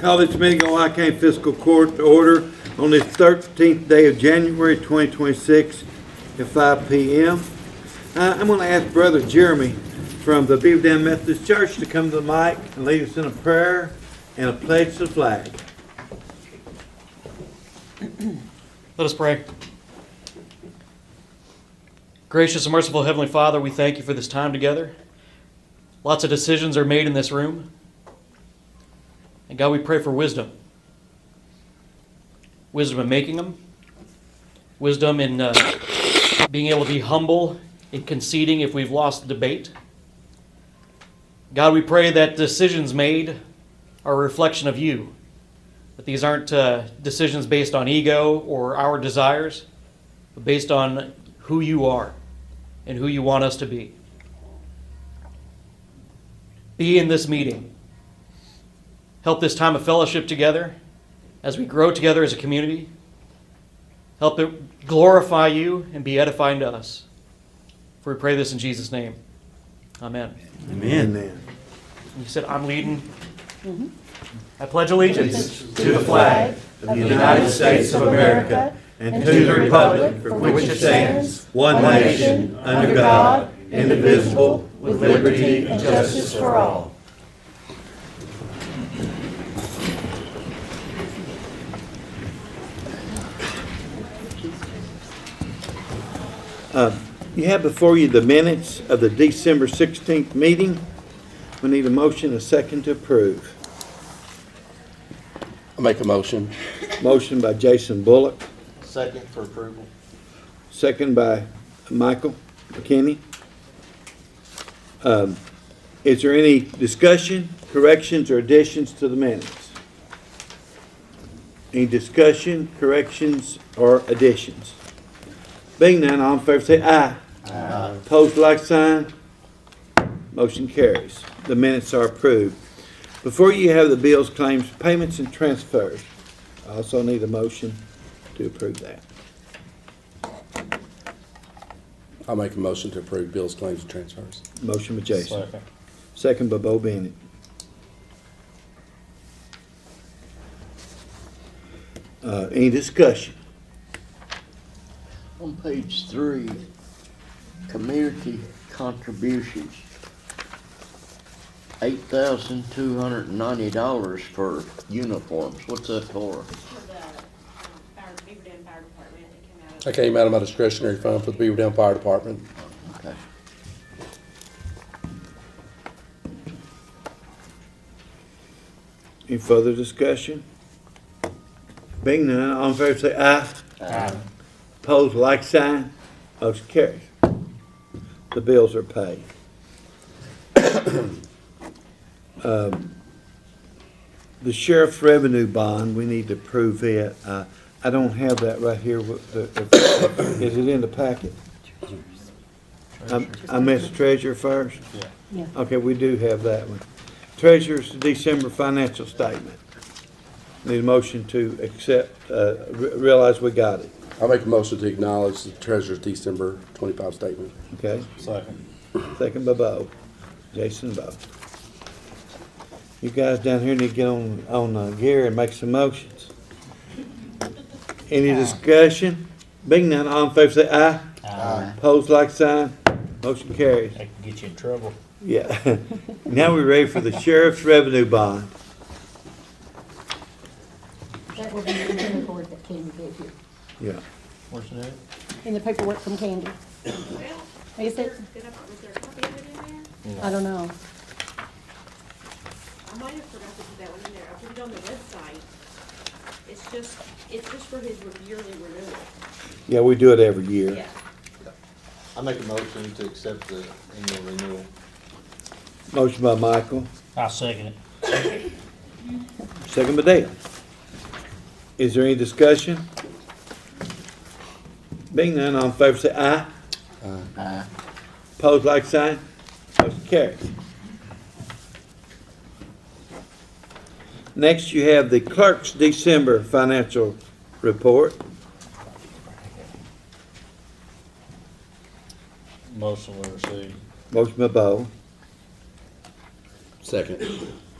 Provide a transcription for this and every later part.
Call this meeting of Ohio County Fiscal Court to order on this 13th day of January 2026 at 5 p.m. I'm going to ask Brother Jeremy from the Beaver Dam Methodist Church to come to the mic and lead us in a prayer and a pledge to the flag. Let us pray. Gracious and merciful Heavenly Father, we thank you for this time together. Lots of decisions are made in this room. And God, we pray for wisdom. Wisdom in making them. Wisdom in being able to be humble in conceding if we've lost the debate. God, we pray that decisions made are a reflection of you. That these aren't decisions based on ego or our desires, but based on who you are and who you want us to be. Be in this meeting. Help this time of fellowship together as we grow together as a community. Help it glorify you and be edifying to us. For we pray this in Jesus' name. Amen. Amen. Amen. You said, I'm leading. Mm-hmm. I pledge allegiance to the flag of the United States of America and to the republic for which it stands, one nation, under God, indivisible, with liberty and justice for all. You have before you the minutes of the December 16th meeting. We need a motion, a second to approve. I'll make a motion. Motion by Jason Bullock, Second for approval. second by Michael McKinney. Is there any discussion, corrections, or additions to the minutes? Any discussion, corrections, or additions? Being none, all in favor say aye. Aye. Opposed, like sign. Motion carries. The minutes are approved. Before you have the bills, claims, payments, and transfers. I also need a motion to approve that. I'll make a motion to approve bills, claims, and transfers. Motion by Jason. Second by Bo Bennett. Any discussion? On page 3, community contributions, $8,290 for uniforms. What's that for? For the Beaver Dam Fire Department, it came out of. That came out of my discretionary fund for the Beaver Dam Fire Department. Okay. Any further discussion? Being none, all in favor say aye. Aye. Opposed, like sign. Motion carries. The bills are paid. The sheriff's revenue bond, we need to approve it. I don't have that right here. Is it in the packet? I missed treasurer first? Yeah. Okay, we do have that one. Treasurer's December financial statement. Need a motion to accept, realize we got it. I'll make a motion to acknowledge the treasurer's December 25 statement. Okay? Second. Second by Bo. Jason and Bo. You guys down here need to get on Gary and make some motions. Any discussion? Being none, all in favor say aye. Aye. Opposed, like sign. Motion carries. That can get you in trouble. Yeah. Now we're ready for the sheriff's revenue bond. That will be in the report that Candy gave you, Yeah. Where's that? in the paperwork from Candy. Well, Is it? was there a copy of it in there? I don't know. I might have forgot to put that one in there. I put it on the website. It's just for his yearly renewal. Yeah, we do it every year. Yeah. I make a motion to accept the annual renewal. Motion by Michael, I'll second it. second by Dale. Is there any discussion? Being none, all in favor say aye. Aye. Opposed, like sign. Motion carries. Next, you have the clerk's December financial report. Motion we received. Motion by Bo, Second.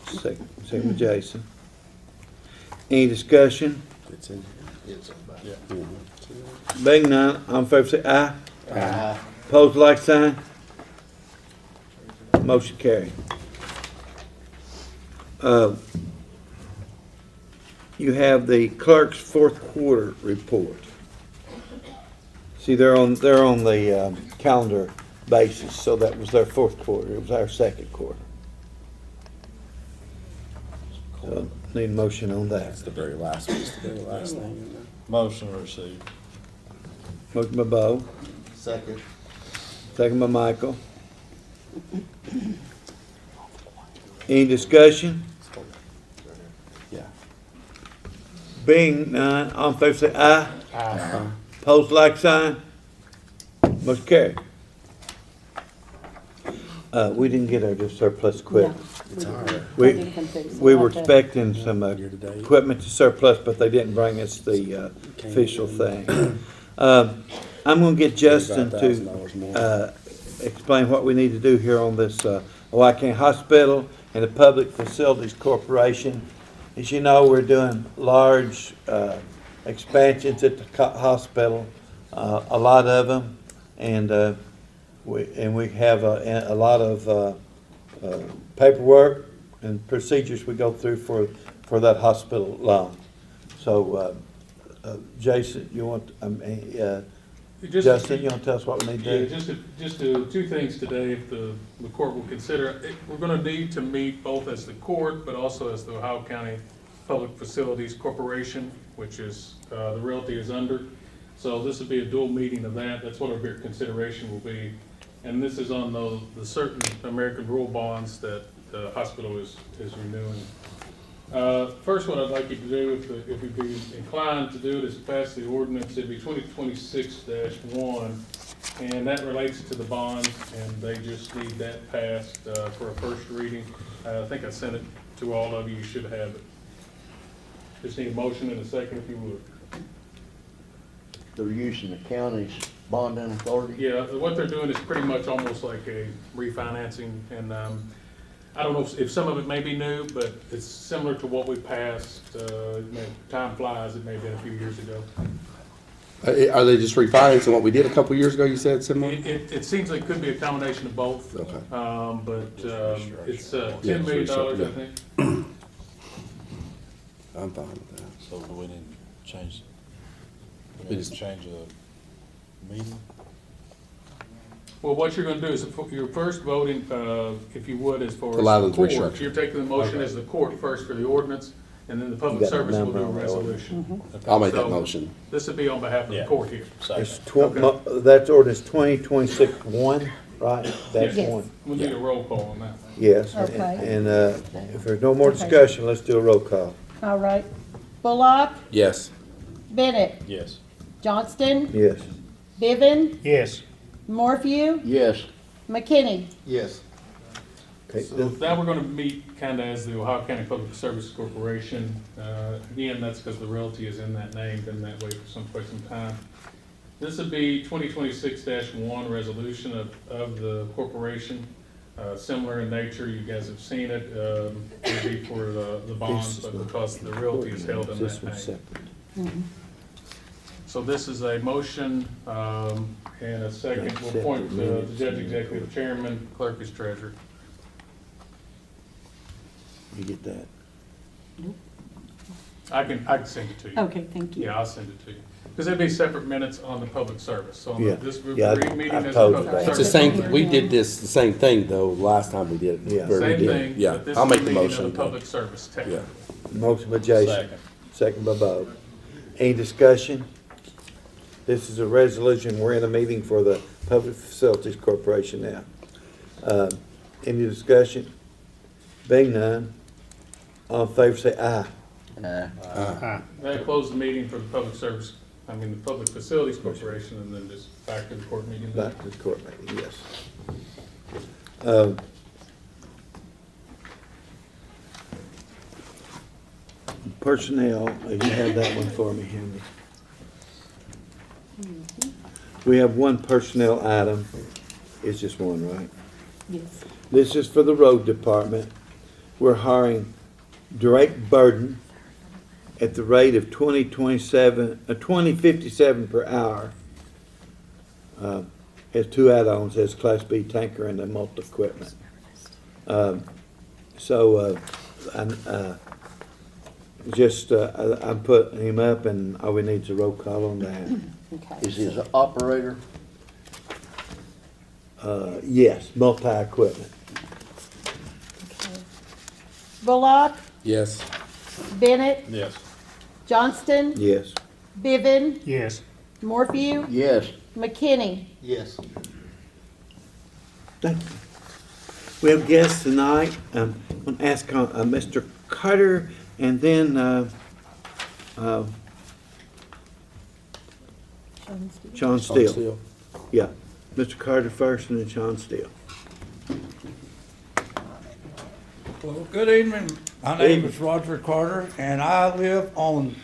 second by Jason. Any discussion? It's in It's about. here. Being none, all in favor say aye. Aye. Opposed, like sign. Motion carried. You have the clerk's fourth quarter report. See, they're on the calendar basis, so that was their fourth quarter. It was our second quarter. So, need a motion on that. That's the very last one. It's the very last thing in there. Motion received. Motion by Bo, Second. second by Michael. Any discussion? Yeah. Being none, all in favor say aye. Aye. Opposed, like sign. Motion carried. We didn't get our surplus equipment. It's hard. We were expecting some Year-to-date. equipment to surplus, but they didn't bring us the official thing. I'm gonna get Justin $35,000 more. to explain what we need to do here on this Ohio County Hospital and the Public Facilities Corporation. As you know, we're doing large expansions at the hospital, a lot of them, and we have a lot of paperwork and procedures we go through for that hospital loan. So, Jason, you want, Justin, you want to tell us what we need to Yeah, do? just two things today, if the court will consider. We're gonna need to meet both as the court, but also as the Ohio County Public Facilities Corporation, which is, the realty is under. So this would be a dual meeting of that. That's what our big consideration will be. And this is on the certain American rule bonds that the hospital is renewing. First, what I'd like you to do, if you'd be inclined to do it, is pass the ordinance. It'd be 2026-1, and that relates to the bonds, and they just need that passed for a first reading. I think I sent it to all of you. You should have it. Just need a motion and a second, if you would. They're using the county's bonding authority? Yeah, what they're doing is pretty much almost like a refinancing, and I don't know if some of it may be new, but it's similar to what we passed. Time flies, it may have been a few years ago. Are they just refinancing what we did a couple years ago, you said, similar? It seems like it could be a combination of both. Okay. But it's $10 Yeah, million, yeah. I think. I'm fine with that. So do we need to change, We we need just- to change the meeting? Well, what you're gonna do is, you're first voting, if you would, as far as Allow the them to court. restructure. You're taking the motion as the court first for the ordinance, and then the public You got the service will number do a on the resolution. I'll make that So- motion. This would be on behalf of the Yeah. court here. It's Second. that's ordinance 2026-1, right? That's Yes. one. We'll need a roll call on that. Yes. Okay. And if there's no more Okay. discussion, let's do a roll call. All right. Bullock, Yes. Bennett, Yes. Johnston, Yes. Bevan, Yes. Morphew, Yes. McKinney. Yes. Okay. So now we're gonna meet kinda as the Ohio County Public Service Corporation. Again, that's because the realty is in that name, been that way for quite some time. This would be 2026-1 resolution of the corporation, similar in nature. You guys have seen it. It would be for the bonds, but because the realty is held in This that one's name. separate. So this is a motion and a second. We'll appoint the judge executive chairman, clerk as treasurer. You get that? I can send it to you. Okay, thank you. Yeah, I'll send it to you. Because it'd be separate minutes on the public service. So on Yeah. this Yeah, meeting I've as told the you public that. It's the service. same, we did this, the same thing though, last time we did it. Yeah. Where we Same did- thing, Yeah, but this I'll is make a the meeting of motion. the public service Yeah. technically. Motion by Jason. Second. Second by Bo. Any discussion? This is a resolution. We're in a meeting for the Public Facilities Corporation now. Any discussion? Being none, all in favor say aye. Aye. That close the meeting for the public service, the Public Facilities Corporation, and then just back to the court meeting. Back to the court meeting, yes. Personnel, you have that one for me, Henry. We have one personnel item. It's just one, right? Yes. This is for the road department. We're hiring Drake Burden at the rate of $20.57 per hour. Has two add-ons, has Class B tanker and a multi-equipment. I'm putting him up, and all we need is a roll call on that. Okay. Is he an operator? Yes, multi-equipment. Okay. Bullock, Yes. Bennett, Yes. Johnston, Yes. Bevan, Yes. Morphew, Yes. McKinney. Yes. Thank you. We have guests tonight. I'm going to ask Mr. Carter and then Sean Steele. Yeah, Mr. Carter first and then Sean Steele. Well, good evening. My name is Roger Carter, and I live on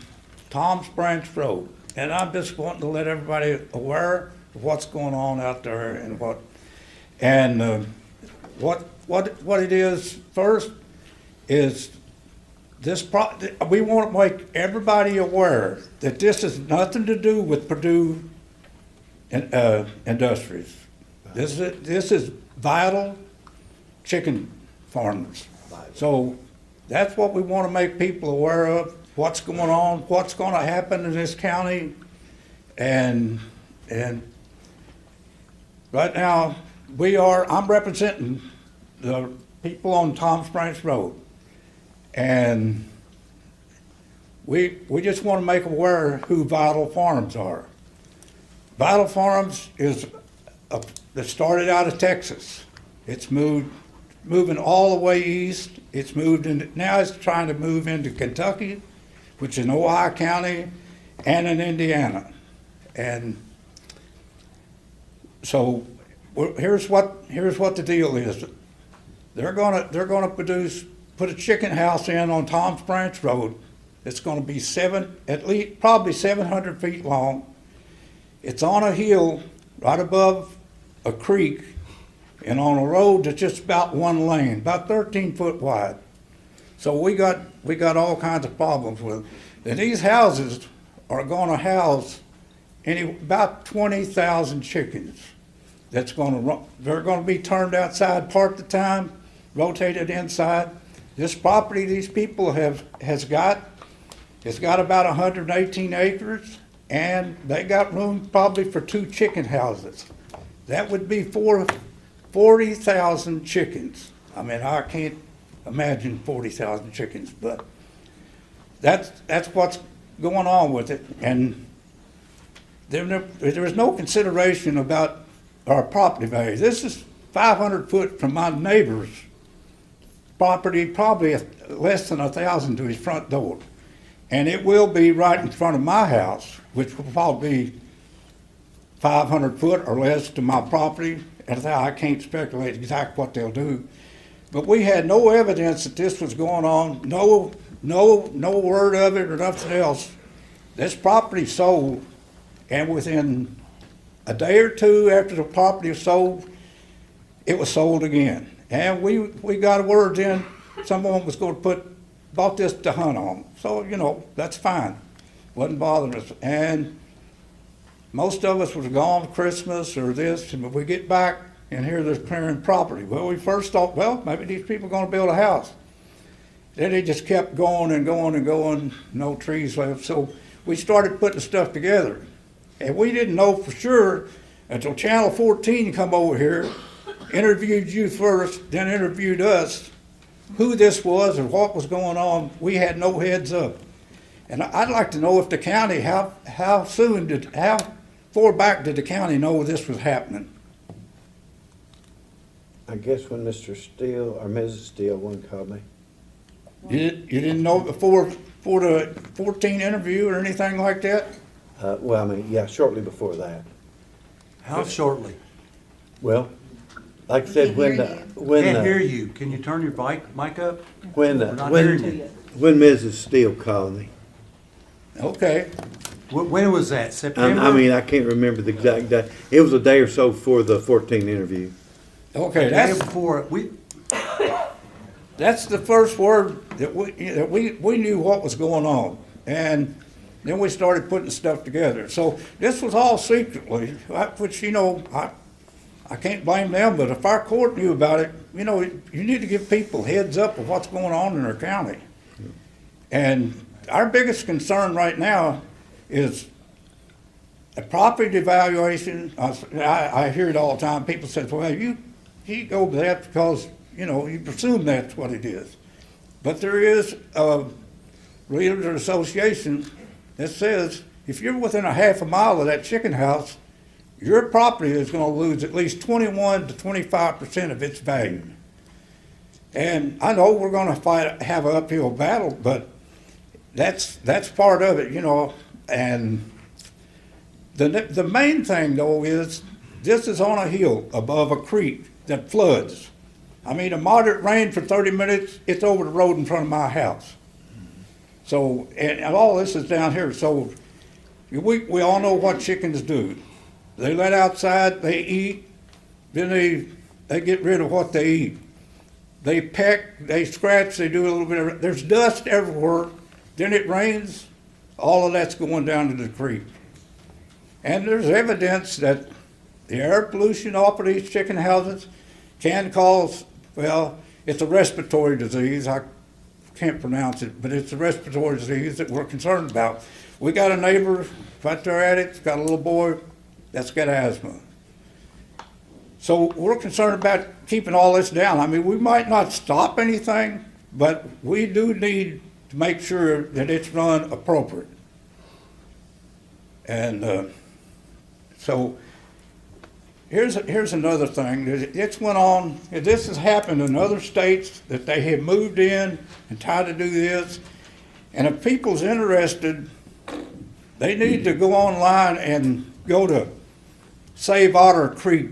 Tom's Branch Road. And I'm just wanting to let everybody aware of what's going on out there and what it is. First is this. We want to make everybody aware that this has nothing to do with Purdue Industries. This is Vital Chicken Farmers. So that's what we want to make people aware of, what's going on, what's going to happen in this county. And right now, I'm representing the people on Tom's Branch Road. And we just want to make aware who Vital Farms are. Vital Farms it started out of Texas. It's moving all the way east. Now it's trying to move into Kentucky, which is in Ohio County, and in Indiana. And so here's what the deal is. They're gonna put a chicken house in on Tom's Branch Road. It's gonna be at least probably 700 feet long. It's on a hill right above a creek and on a road that's just about one lane, about 13 foot wide. So we got all kinds of problems with it. And these houses are gonna house about 20,000 chickens. They're gonna be turned outside part of the time, rotated inside. This property these people has got about 118 acres, and they got room probably for 2 chicken houses. That would be 40,000 chickens. I mean, I can't imagine 40,000 chickens, but that's what's going on with it. And there is no consideration about our property value. This is 500 foot from my neighbor's property, probably less than 1,000 to his front door. And it will be right in front of my house, which will probably be 500 foot or less to my property. And I can't speculate exactly what they'll do. But we had no evidence that this was going on, no word of it or nothing else. This property sold, and within a day or two after the property was sold, it was sold again. And we got word in, someone was going to bought this to hunt on. So, that's fine. Wasn't bothering us. And most of us was gone for Christmas or this, and we get back and here they're clearing property. Well, we first thought, well, maybe these people are going to build a house. Then they just kept going and going and going, no trees left. So we started putting stuff together. And we didn't know for sure until Channel 14 come over here, interviewed you first, then interviewed us, who this was and what was going on. We had no heads up. And I'd like to know if the county, how far back did the county know this was happening? I guess when Mr. Steele or Mrs. Steele, one called me. You didn't know before the 14 interview or anything like that? Shortly before that. How shortly? Well, like I said, Can't hear you. Can you turn your mic up? when not hearing you. Mrs. Steele called me. Okay. When was that? September? I can't remember the exact day. It was a day or so before the 14 interview. Okay, The day before, that's the first word that we knew what was going on. And then we started putting stuff together. So this was all secretly, which, you know, I can't blame them, but if our court knew about it, you know, you need to give people heads up of what's going on in their county. And our biggest concern right now is a property devaluation. I hear it all the time. People say, well, you go with that because, you know, you presume that's what it is. But there is a realtor association that says if you're within a half a mile of that chicken house, your property is going to lose at least 21 to 25% of its value. And I know we're going to have an uphill battle, but that's part of it, you know. And the main thing, though, is this is on a hill above a creek that floods. I mean, a moderate rain for 30 minutes, it's over the road in front of my house. So, and all this is down here. So we all know what chickens do. They let outside, they eat, then they get rid of what they eat. They peck, they scratch, they do a little bit of, there's dust everywhere. Then it rains, all of that's going down to the creek. And there's evidence that the air pollution off of these chicken houses can cause, well, it's a respiratory disease. I can't pronounce it, but it's a respiratory disease that we're concerned about. We got a neighbor right there at it, got a little boy that's got asthma. So we're concerned about keeping all this down. I mean, we might not stop anything, but we do need to make sure that it's run appropriate. And so here's another thing. It's went on, this has happened in other states that they have moved in and tried to do this. And if people's interested, they need to go online and go to Save Otter Creek,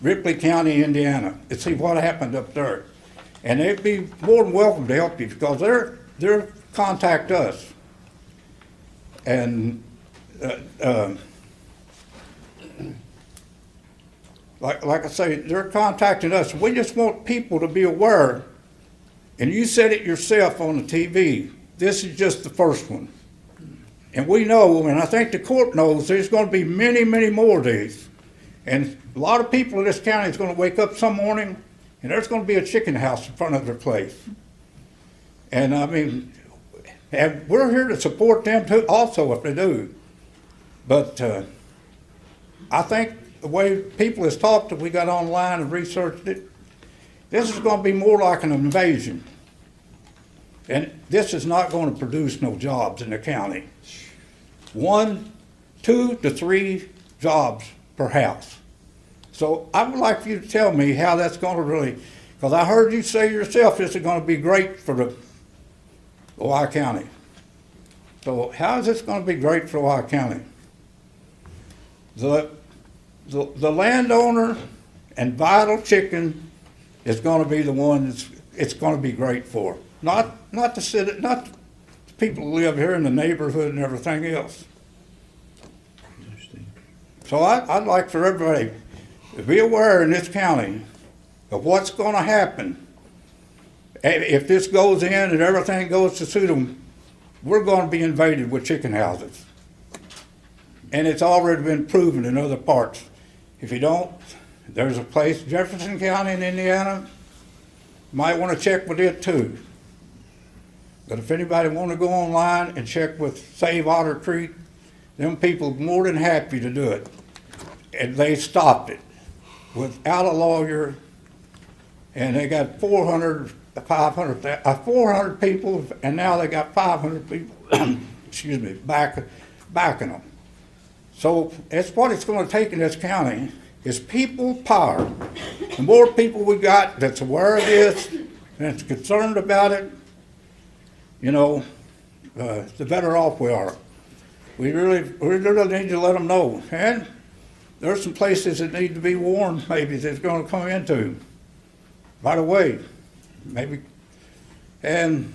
Ripley County, Indiana, and see what happened up there. And they'd be more than welcome to help you because they're contact us. And like I say, they're contacting us. We just want people to be aware, and you said it yourself on the TV, this is just the first one. And we know, and I think the court knows, there's going to be many, many more of these. And a lot of people in this county is going to wake up some morning and there's going to be a chicken house in front of their place. And I mean, and we're here to support them too, also if they do. But I think the way people has talked that we got online and researched it, this is going to be more like an invasion. And this is not going to produce no jobs in the county. 1, 2 to 3 jobs per house. So I would like for you to tell me how that's going to really, because I heard you say yourself this is going to be great for the Ohio County. So how is this going to be great for Ohio County? The landowner and Vital Chicken is going to be the one it's going to be great for. Not the people who live here in the neighborhood and everything else. So I'd like for everybody to be aware in this county of what's going to happen. If this goes in and everything goes to suit them, we're going to be invaded with chicken houses. And it's already been proven in other parts. If you don't, there's a place, Jefferson County in Indiana, might want to check with it too. But if anybody want to go online and check with Save Otter Creek, them people are more than happy to do it. And they stopped it without a lawyer. And they got 400 people, and now they got 500 people, excuse me, backing them. So that's what it's going to take in this county is people power. The more people we got that's aware of this and that's concerned about it, you know, the better off we are. We really need to let them know. And there's some places that need to be warned maybe that's going to come into right away. Maybe, and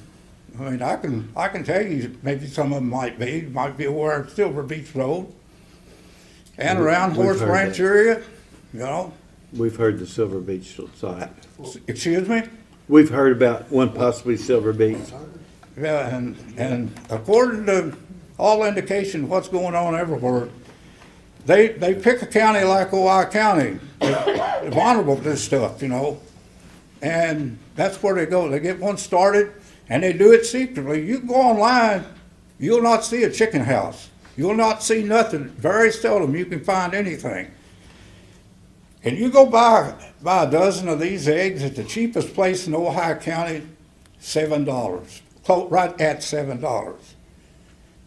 I mean, I can tell you maybe some of them might be aware of Silver Beach Road and around Horse Ranch area, you know. We've heard the Silver Beach site. Excuse me? We've heard about one possibly Silver Beach. Yeah, and according to all indication of what's going on everywhere, they pick a county like Ohio County, they're vulnerable to this stuff, you know. And that's where they go. They get one started, and they do it secretly. You can go online, you'll not see a chicken house. You'll not see nothing. Very seldom you can find anything. And you go buy a dozen of these eggs at the cheapest place in Ohio County, $7, right at $7.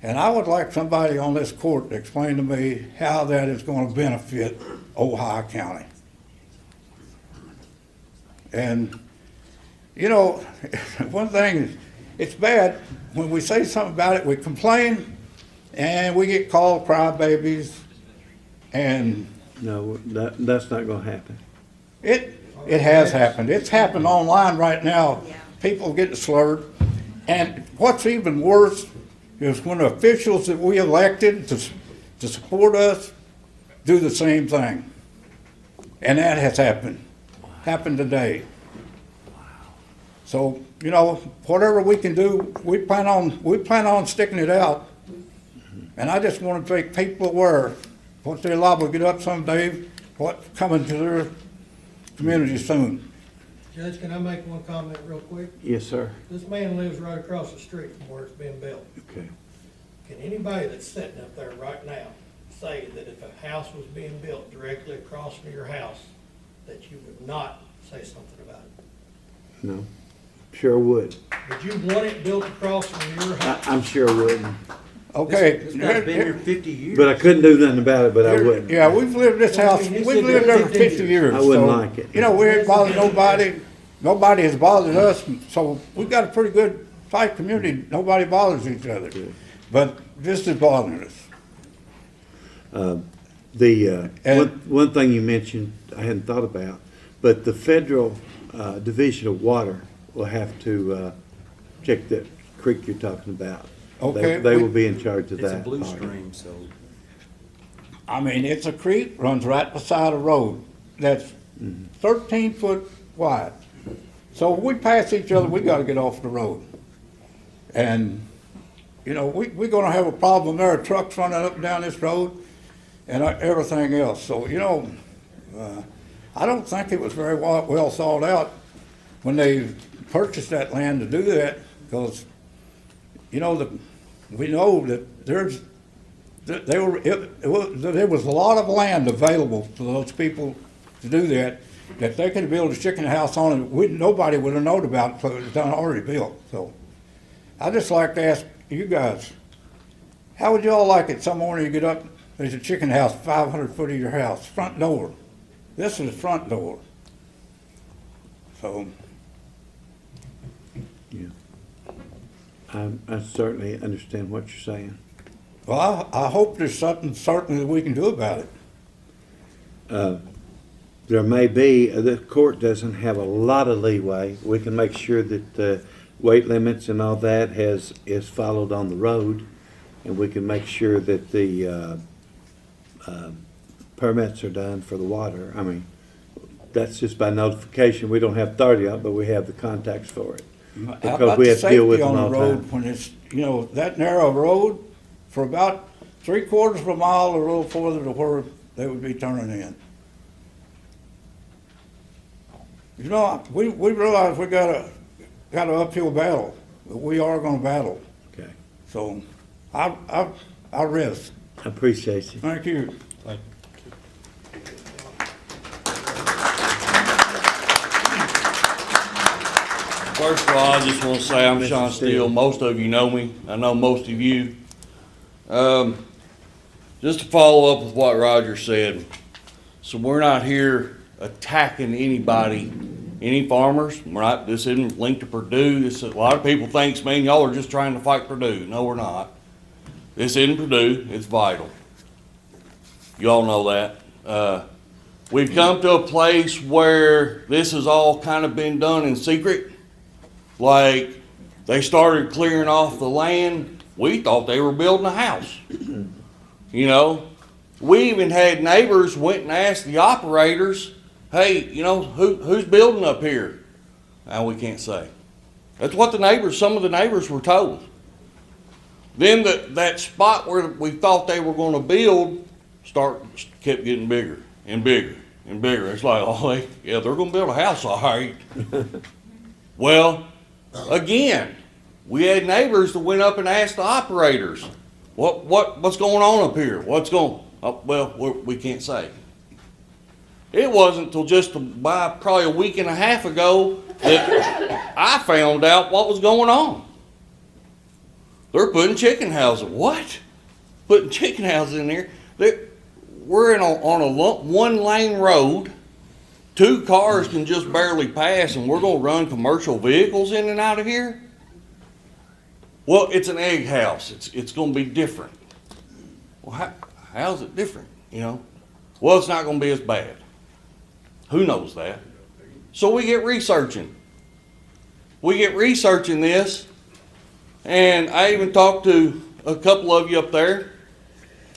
And I would like somebody on this court to explain to me how that is going to benefit Ohio County. And, you know, one thing, it's bad, when we say something about it, we complain, and we get called crybabies, and No, that's not gonna happen. it has happened. It's happened online right now. People getting slurred. And what's even worse is when officials that we elected to support us do the same thing. And that has happened today. So, you know, whatever we can do, we plan on sticking it out. And I just want to make people aware, once they're liable to get up someday, what's coming to their community soon. Judge, can I make one comment real quick? Yes, sir. This man lives right across the street from where it's being built. Okay. Can anybody that's sitting up there right now say that if a house was being built directly across from your house, that you would not say something about it? No. Sure would. Would you want it built across from your house? I'm sure wouldn't. Okay. This guy's been here 50 years. But I couldn't do nothing about it, but I wouldn't. Yeah, we've lived this house, we've lived there for 50 years. I wouldn't so, like it. You know, we ain't bothered nobody, nobody has bothered us, so we've got a pretty good tight community, nobody bothers each other. But this is bothering us. One thing you mentioned, I hadn't thought about, but the federal Division of Water will have to check that creek you're talking about. Okay, They will be in charge of It's a that. blue part. stream, so. I mean, it's a creek, runs right beside a road that's 13 foot wide. So if we pass each other, we gotta get off the road. And, you know, we're gonna have a problem there, trucks running up and down this road and everything else. So, you know, I don't think it was very well thought out when they purchased that land to do that, because, you know, we know that there was a lot of land available for those people to do that they could build a chicken house on, and nobody would have known about it because it was done already built. So I'd just like to ask you guys, how would y'all like it some morning you get up, there's a chicken house 500 foot of your house, front door. This is the front door. So. Yeah. I certainly understand what you're saying. Well, I hope there's something certain that we can do about it. There may be, the court doesn't have a lot of leeway. We can make sure that the weight limits and all that is followed on the road, and we can make sure that the permits are done for the water. I mean, that's just by notification. We don't have authority on it, but we have the contacts for it. How Because about we the have to deal with safety them on all the the road time. when it's, you know, that narrow road for about 3/4 of a mile or a little further to where they would be turning in. You know, we realize we got an uphill battle, but we are gonna battle. Okay. So I rest. I appreciate you. Thank you. First of all, I just want to say I'm Mr. Sean Steele. Most of you know me. I know most of you. Just to follow up with what Roger said. So we're not here attacking anybody, any farmers. This isn't linked to Purdue. A lot of people think, man, y'all are just trying to fight Purdue. No, we're not. This isn't Purdue. It's Vital. You all know that. We've come to a place where this has all kind of been done in secret. Like, they started clearing off the land. We thought they were building a house. You know, we even had neighbors went and asked the operators, hey, you know, who's building up here? Now we can't say. That's what some of the neighbors were told. Then that spot where we thought they were gonna build kept getting bigger and bigger and bigger. It's like, oh, they're gonna build a house, all right. Well, again, we had neighbors that went up and asked the operators, what's going on up here? We can't say. It wasn't until just probably a week and a half ago that I found out what was going on. They're putting chicken houses. What? Putting chicken houses in there? We're on a one-lane road. 2 cars can just barely pass, and we're going to run commercial vehicles in and out of here? Well, it's an egg house. It's going to be different. Well, how's it different, you know? Well, it's not going to be as bad. Who knows that? So we get researching. This, and I even talked to a couple of you up there.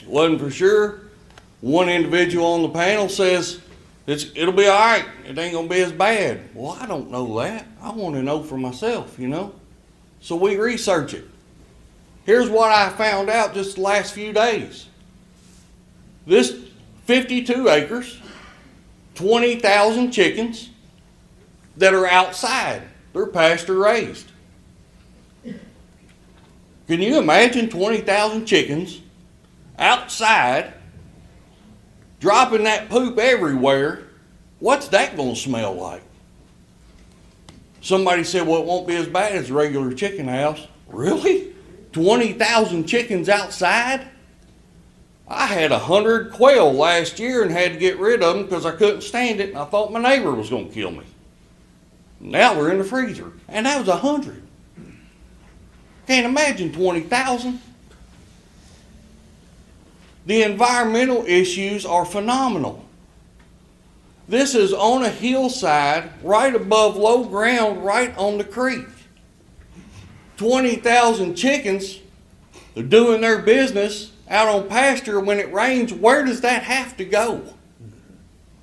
Wasn't for sure. One individual on the panel says, it'll be all right. It ain't going to be as bad. Well, I don't know that. I want to know for myself, you know. So we research it. Here's what I found out just the last few days. This 52 acres, 20,000 chickens that are outside. They're pasture raised. Can you imagine 20,000 chickens outside dropping that poop everywhere? What's that going to smell like? Somebody said, well, it won't be as bad as a regular chicken house. Really? 20,000 chickens outside? I had 100 quail last year and had to get rid of them because I couldn't stand it, and I thought my neighbor was going to kill me. Now they're in the freezer, and that was 100. Can't imagine 20,000. The environmental issues are phenomenal. This is on a hillside, right above low ground, right on the creek. 20,000 chickens, they're doing their business out on pasture. When it rains, where does that have to go?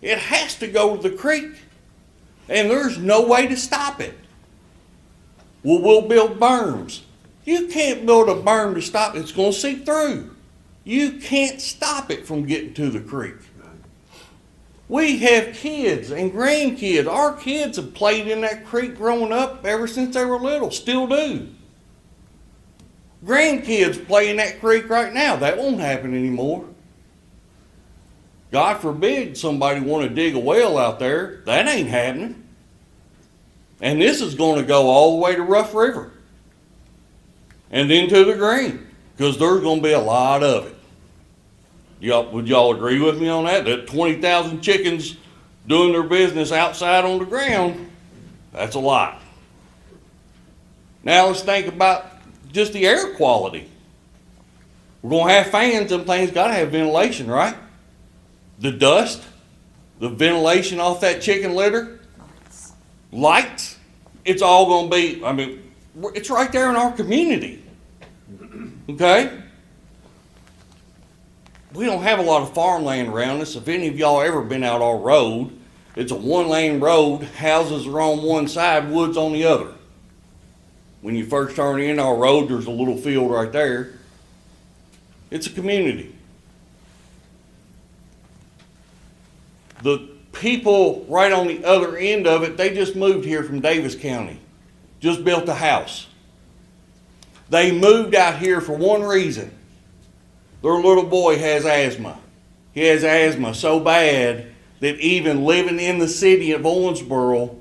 It has to go to the creek. And there's no way to stop it. Well, we'll build berms. You can't build a berm to stop it. It's going to seep through. You can't stop it from getting to the creek. We have kids and grandkids. Our kids have played in that creek growing up ever since they were little, still do. Grandkids play in that creek right now. That won't happen anymore. God forbid somebody want to dig a well out there. That ain't happening. And this is going to go all the way to Rough River. And then to the green. Because there's going to be a lot of it. Would y'all agree with me on that? That 20,000 chickens doing their business outside on the ground, that's a lot. Now let's think about just the air quality. We're going to have fans. Them things got to have ventilation, right? The dust, the ventilation off that chicken litter, lights, it's all going to be, I mean, it's right there in our community. Okay? We don't have a lot of farmland around us. If any of y'all ever been out our road, it's a one-lane road, houses are on one side, woods on the other. When you first turn in our road, there's a little field right there. It's a community. The people right on the other end of it, they just moved here from Davis County. Just built a house. They moved out here for one reason. Their little boy has asthma. He has asthma so bad that even living in the city of Owensboro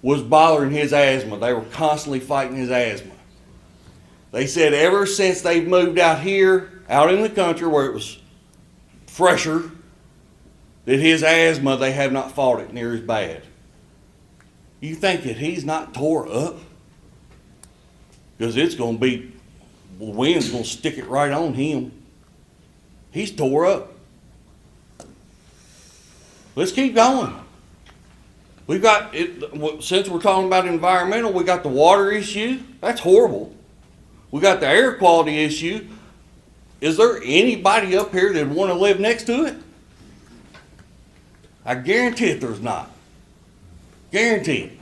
was bothering his asthma. They were constantly fighting his asthma. They said ever since they've moved out here, out in the country where it was fresher, that his asthma, they have not fought it near as bad. You think that he's not tore up? Because it's going to be, the wind's going to stick it right on him. He's tore up. Let's keep going. We've got, since we're talking about environmental, we got the water issue. That's horrible. We got the air quality issue. Is there anybody up here that would want to live next to it? I guarantee it there's not. Guarantee it.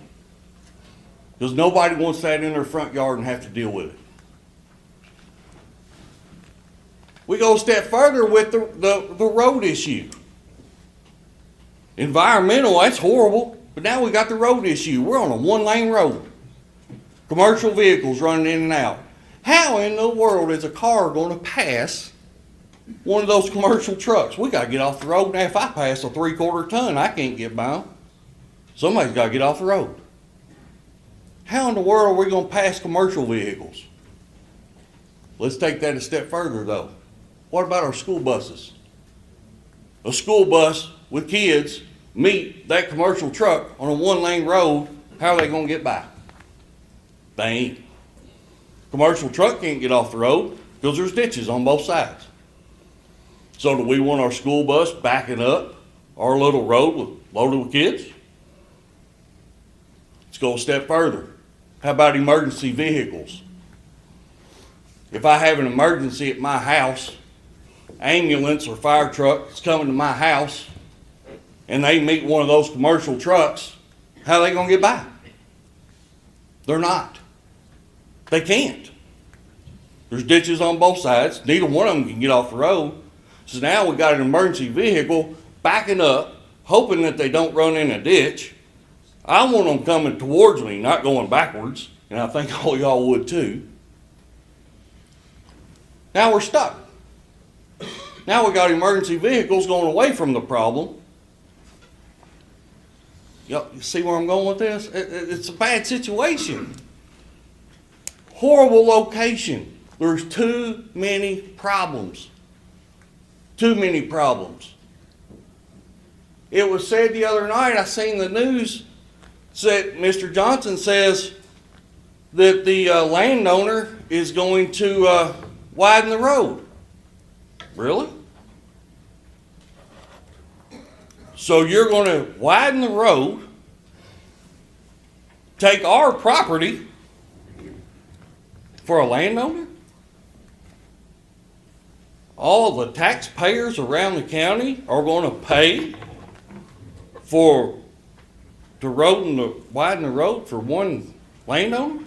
Because nobody wants that in their front yard and have to deal with it. We go a step further with the road issue. Environmental, that's horrible, but now we got the road issue. We're on a one-lane road. Commercial vehicles running in and out. How in the world is a car going to pass one of those commercial trucks? We got to get off the road. Now, if I pass a 3/4 ton, I can't get by them. Somebody's got to get off the road. How in the world are we going to pass commercial vehicles? Let's take that a step further, though. What about our school buses? A school bus with kids meet that commercial truck on a one-lane road. How are they going to get by? They ain't. Commercial truck can't get off the road because there's ditches on both sides. So do we want our school bus backing up our little road loaded with kids? Let's go a step further. How about emergency vehicles? If I have an emergency at my house, ambulance or fire truck is coming to my house, and they meet one of those commercial trucks, how are they going to get by? They're not. They can't. There's ditches on both sides. Neither one of them can get off the road. So now we got an emergency vehicle backing up, hoping that they don't run in a ditch. I want them coming towards me, not going backwards, and I think all y'all would too. Now we're stuck. Now we got emergency vehicles going away from the problem. You see where I'm going with this? It's a bad situation. Horrible location. There's too many problems. Too many problems. It was said the other night, I seen the news, said Mr. Johnson says that the landowner is going to widen the road. Really? So you're going to widen the road, take our property for a landowner? All the taxpayers around the county are going to pay to widen the road for one landowner?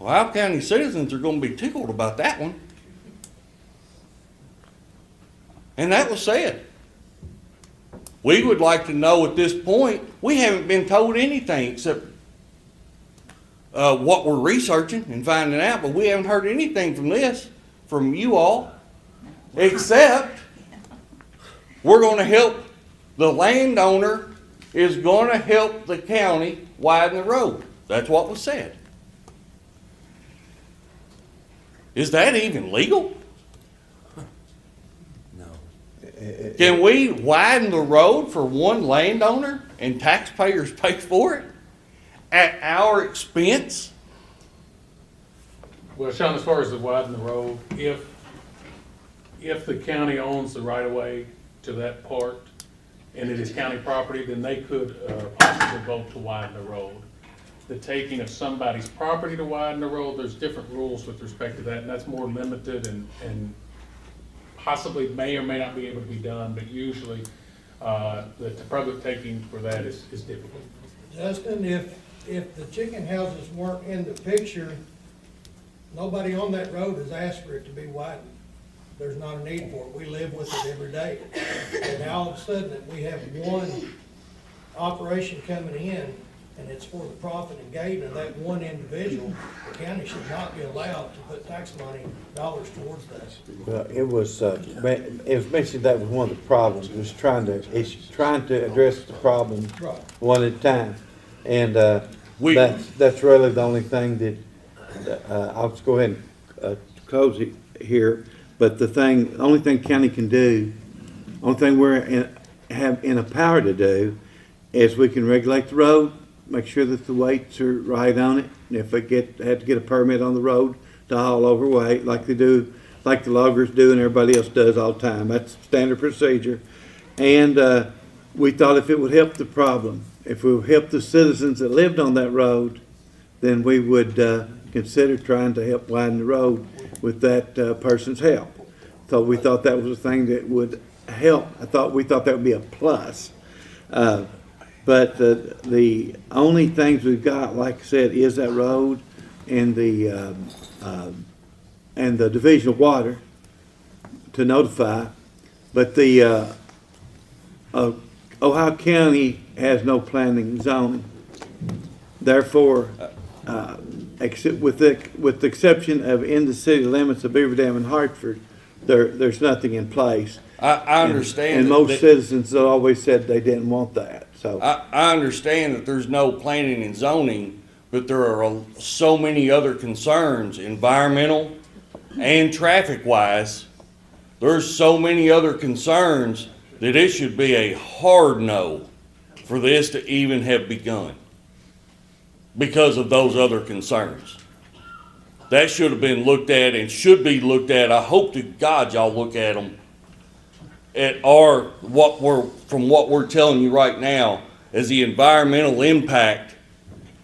Ohio County citizens are going to be tickled about that one. And that was said. We would like to know at this point, we haven't been told anything except what we're researching and finding out, but we haven't heard anything from you all, except we're going to help, the landowner is going to help the county widen the road. That's what was said. Is that even legal? Can we widen the road for one landowner and taxpayers pay for it at our expense? Well, Sean, as far as the widen the road, if the county owns the right of way to that part and it is county property, then they could possibly vote to widen the road. The taking of somebody's property to widen the road, there's different rules with respect to that, and that's more limited and possibly may or may not be able to be done, but usually the public taking for that is difficult. Justin, if the chicken houses weren't in the picture, nobody on that road has asked for it to be widened. There's not a need for it. We live with it every day. And now all of a sudden that we have one operation coming in and it's for the profit and gain of that one individual, the county should not be allowed to put tax money, dollars towards that. Well, it was mentioned that was one of the problems, was trying to address the problem Right. one at a time. And that's really the only thing that, I'll just go ahead and close it here. But the only thing county can do, only thing have in a power to do is we can regulate the road, make sure that the weights are right on it. And if they had to get a permit on the road to haul over weight like they do, like the loggers do and everybody else does all the time. That's standard procedure. And we thought if it would help the problem, if it would help the citizens that lived on that road, then we would consider trying to help widen the road with that person's help. So we thought that was a thing that would help. We thought that would be a plus. But the only things we've got, like I said, is that road and the division of water to notify. But the Ohio County has no planning and zoning. Therefore, except with the exception of in the city limits of Beaver Dam and Hartford, there's nothing in place. I understand. And most citizens have always said they didn't want that, so. I understand that there's no planning and zoning, but there are so many other concerns, environmental and traffic-wise. There's so many other concerns that it should be a hard no for this to even have begun because of those other concerns. That should have been looked at and should be looked at. I hope to God y'all look at them from what we're telling you right now as the environmental impact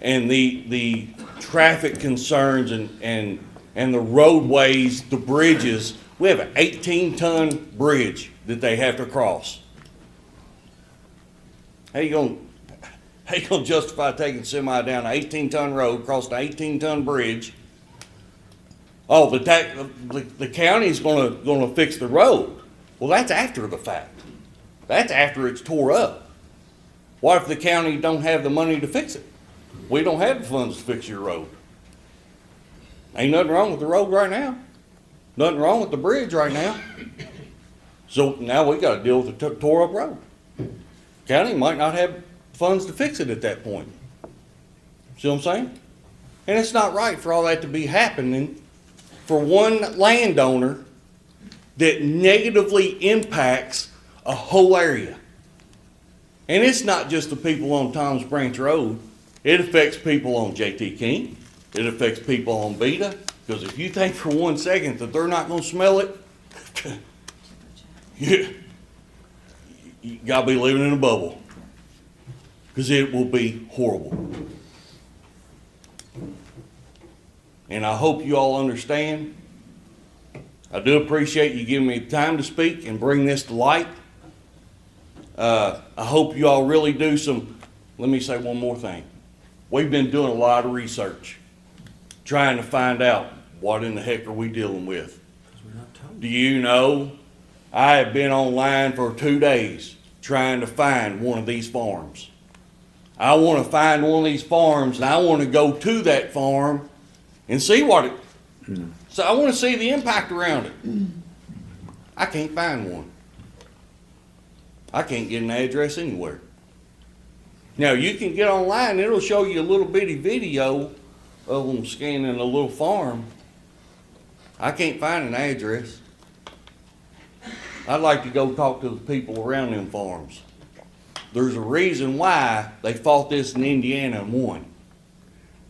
and the traffic concerns and the roadways, the bridges. We have an 18-ton bridge that they have to cross. How you gonna justify taking semi down an 18-ton road, cross an 18-ton bridge? Oh, the county's gonna fix the road. Well, that's after the fact. That's after it's tore up. What if the county don't have the money to fix it? We don't have the funds to fix your road. Ain't nothing wrong with the road right now. Nothing wrong with the bridge right now. So now we gotta deal with the tore up road. County might not have funds to fix it at that point. See what I'm saying? And it's not right for all that to be happening for one landowner that negatively impacts a whole area. And it's not just the people on Tom's Branch Road. It affects people on J.T. King. It affects people on Beta. Because if you think for 1 second that they're not going to smell it, you got to be living in a bubble. Because it will be horrible. And I hope you all understand. I do appreciate you giving me time to speak and bring this to light. I hope you all really do let me say one more thing. We've been doing a lot of research, trying to find out what in the heck are we dealing with. Do you know, I have been online for 2 days trying to find one of these farms. I want to find one of these farms and I want to go to that farm and see what it, so I want to see the impact around it. I can't find one. I can't get an address anywhere. Now you can get online, it'll show you a little bitty video of them scanning a little farm. I can't find an address. I'd like to go talk to the people around them farms. There's a reason why they fought this in Indiana and won.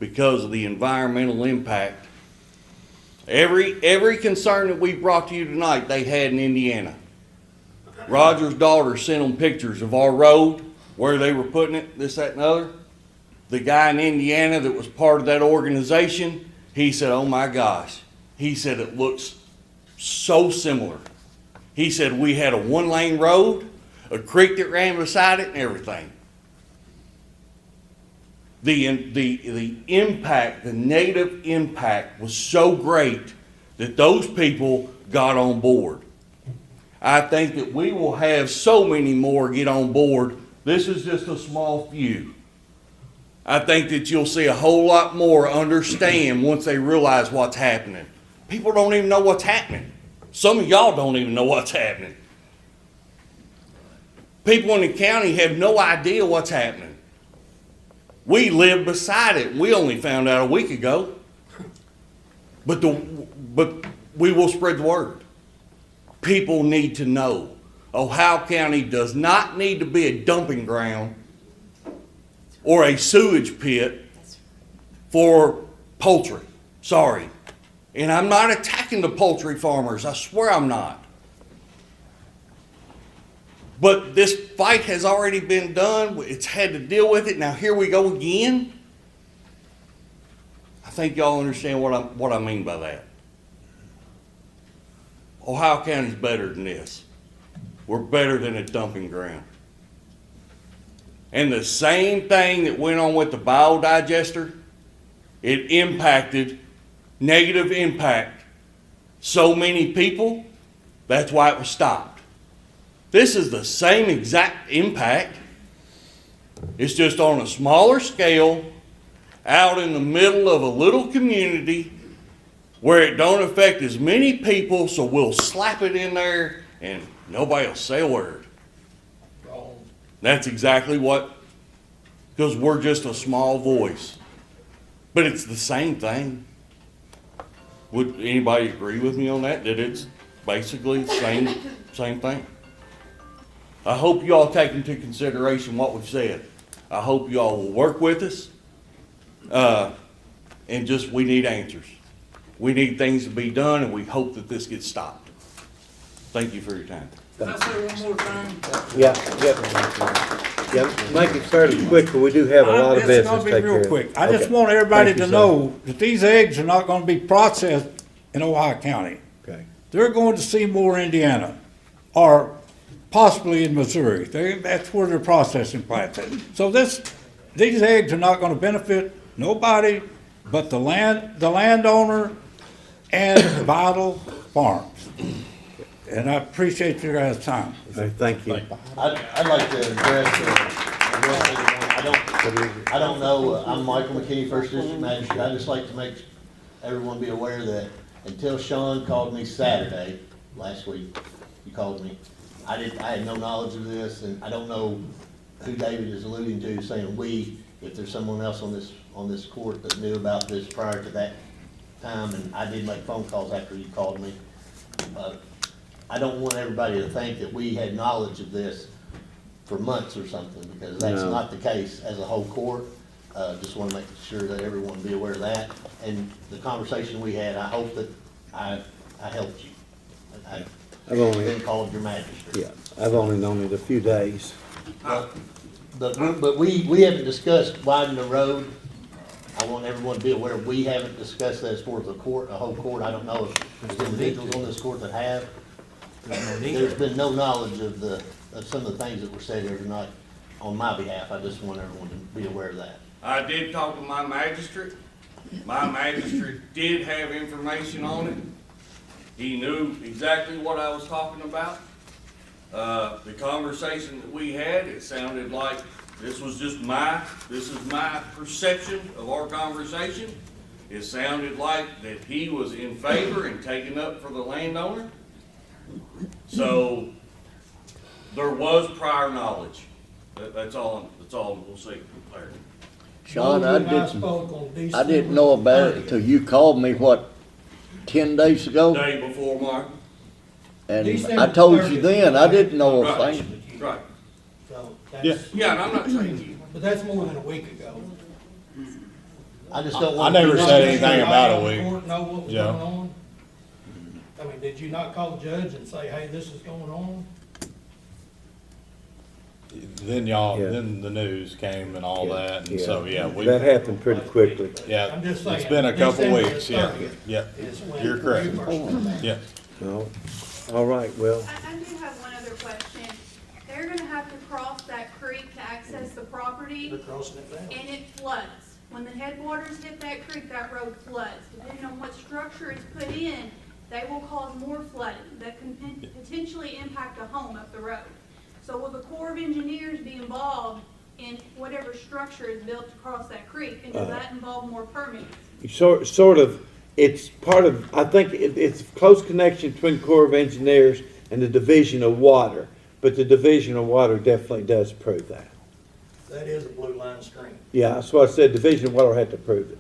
Because of the environmental impact. Every concern that we brought to you tonight, they had in Indiana. Roger's daughter sent them pictures of our road, where they were putting it, this, that, and the other. The guy in Indiana that was part of that organization, he said, oh my gosh. He said, it looks so similar. He said, we had a 1-lane road, a creek that ran beside it, and everything. The impact, the negative impact was so great that those people got on board. I think that we will have so many more get on board. This is just a small few. I think that you'll see a whole lot more understand once they realize what's happening. People don't even know what's happening. Some of y'all don't even know what's happening. People in the county have no idea what's happening. We live beside it. We only found out a week ago. But we will spread the word. People need to know. Ohio County does not need to be a dumping ground or a sewage pit for poultry. Sorry. And I'm not attacking the poultry farmers. I swear I'm not. But this fight has already been done. It's had to deal with it. Now here we go again. I think y'all understand what I mean by that. Ohio County's better than this. We're better than a dumping ground. And the same thing that went on with the biodigester, it impacted, negative impact, so many people, that's why it was stopped. This is the same exact impact. It's just on a smaller scale, out in the middle of a little community where it don't affect as many people, so we'll slap it in there and nobody will say a word. That's exactly what, because we're just a small voice. But it's the same thing. Would anybody agree with me on that? That it's basically the same thing? I hope you all take into consideration what we've said. I hope you all will work with us. And just, we need answers. We need things to be done, and we hope that this gets stopped. Thank you for your time. Can I say one more time? Yeah, make it fairly quick, but we do have a lot of business It's to gonna be take care real of. quick. I just Okay. want everybody Thank you, to sir. know that these eggs are not gonna be processed in Ohio County. Okay. They're going to Seymour, Indiana, or possibly in Missouri. That's where their processing plant's at. So these eggs are not gonna benefit nobody but the landowner and Vital Farms. And I appreciate your guys' time. All right, thank you. I'd like to I don't know, I'm Michael McKinney, First District Magistrate. I'd just like to make everyone be aware that until Sean called me Saturday, last week, he called me, I had no knowledge of this, and I don't know who David is alluding to, saying we, if there's someone else on this court that knew about this prior to that time, and I did make phone calls after he called me. I don't want everybody to think that we had knowledge of this for months or something, because that's No. not the case as a whole court. Just want to make sure that everyone be aware of that. And the conversation we had, I hope that I helped you. I've been called your magistrate. Yeah, I've only known it a few days. But we haven't discussed widening the road. I want everyone to be aware, we haven't discussed that as far as the court, a whole court. I don't know if there's individuals on this court that have. There's been no knowledge of some of the things that were said here tonight on my behalf. I just want everyone to be aware of that. I did talk to my magistrate. My magistrate did have information on it. He knew exactly what I was talking about. The conversation that we had, it sounded like this is my perception of our conversation. It sounded like that he was in favor and taking up for the landowner. So there was prior knowledge. That's all we'll see. Sean, spoke on December I didn't know about it till you called me, what, 10 days ago? Day before, Mark. And I December told you 30th. then, I didn't know a Right, thing. right. So Yeah. that's, Yeah, and I'm not saying you. but that's more than a week ago. I just don't I want. never people- said anything about a Did week. the court know what was Yeah. going on? I mean, did you not call the judge and say, hey, this is going on? Then Yeah. then the news came and all that, and so, yeah, That happened pretty quickly. yeah, I'm just it's saying, been a couple December weeks, yeah, 30th yeah, is when you're you correct, first heard that. yeah. No, all right, well, I do have one other question. They're gonna have to cross that creek to access the property, They're crossing it down. and it floods. When the headwaters hit that creek, that road floods. Depending on what structure is put in, they will cause more flooding that can potentially impact a home up the road. So will the Corps of Engineers be involved in whatever structure is built to cross that creek? And does that involve more permits? sort of, it's part of, I think it's a close connection between Corps of Engineers and the Division of Water, but the Division of Water definitely does approve that. That is a blue line stream. Yeah, that's what I said, Division of Water had to approve it.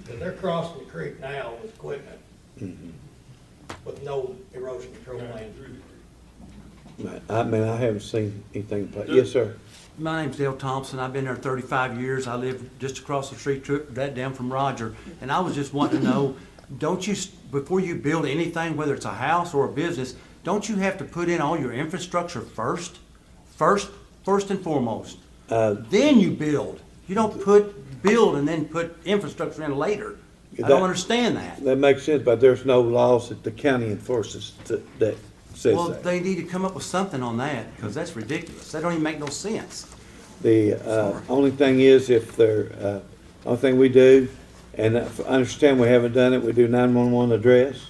But they're crossing the creek now with equipment, with no erosion control plan. I mean, I haven't seen anything, but, yes, sir. My name's Dale Thompson. I've been there 35 years. I live just across the street, that down from Roger. And I was just wanting to know, don't you, before you build anything, whether it's a house or a business, don't you have to put in all your infrastructure first? First and foremost. Then you build. You don't build and then put infrastructure in later. I don't understand that. That makes sense, but there's no laws that the county enforces that says Well, that. they need to come up with something on that, because that's ridiculous. That don't even make no sense. The only thing is if only thing we do, and I understand we haven't done it, we do 911 address.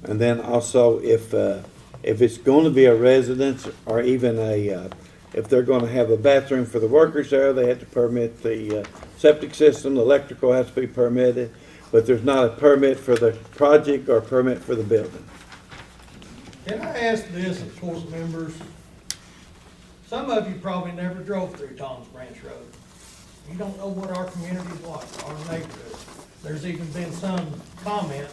And then also if it's going to be a residence or even if they're going to have a bathroom for the workers there, they have to permit the septic system, the electrical has to be permitted, but there's not a permit for the project or a permit for the building. Can I ask this of court members? Some of you probably never drove through Tom's Branch Road. You don't know what our community's like, our neighborhood. There's even been some comment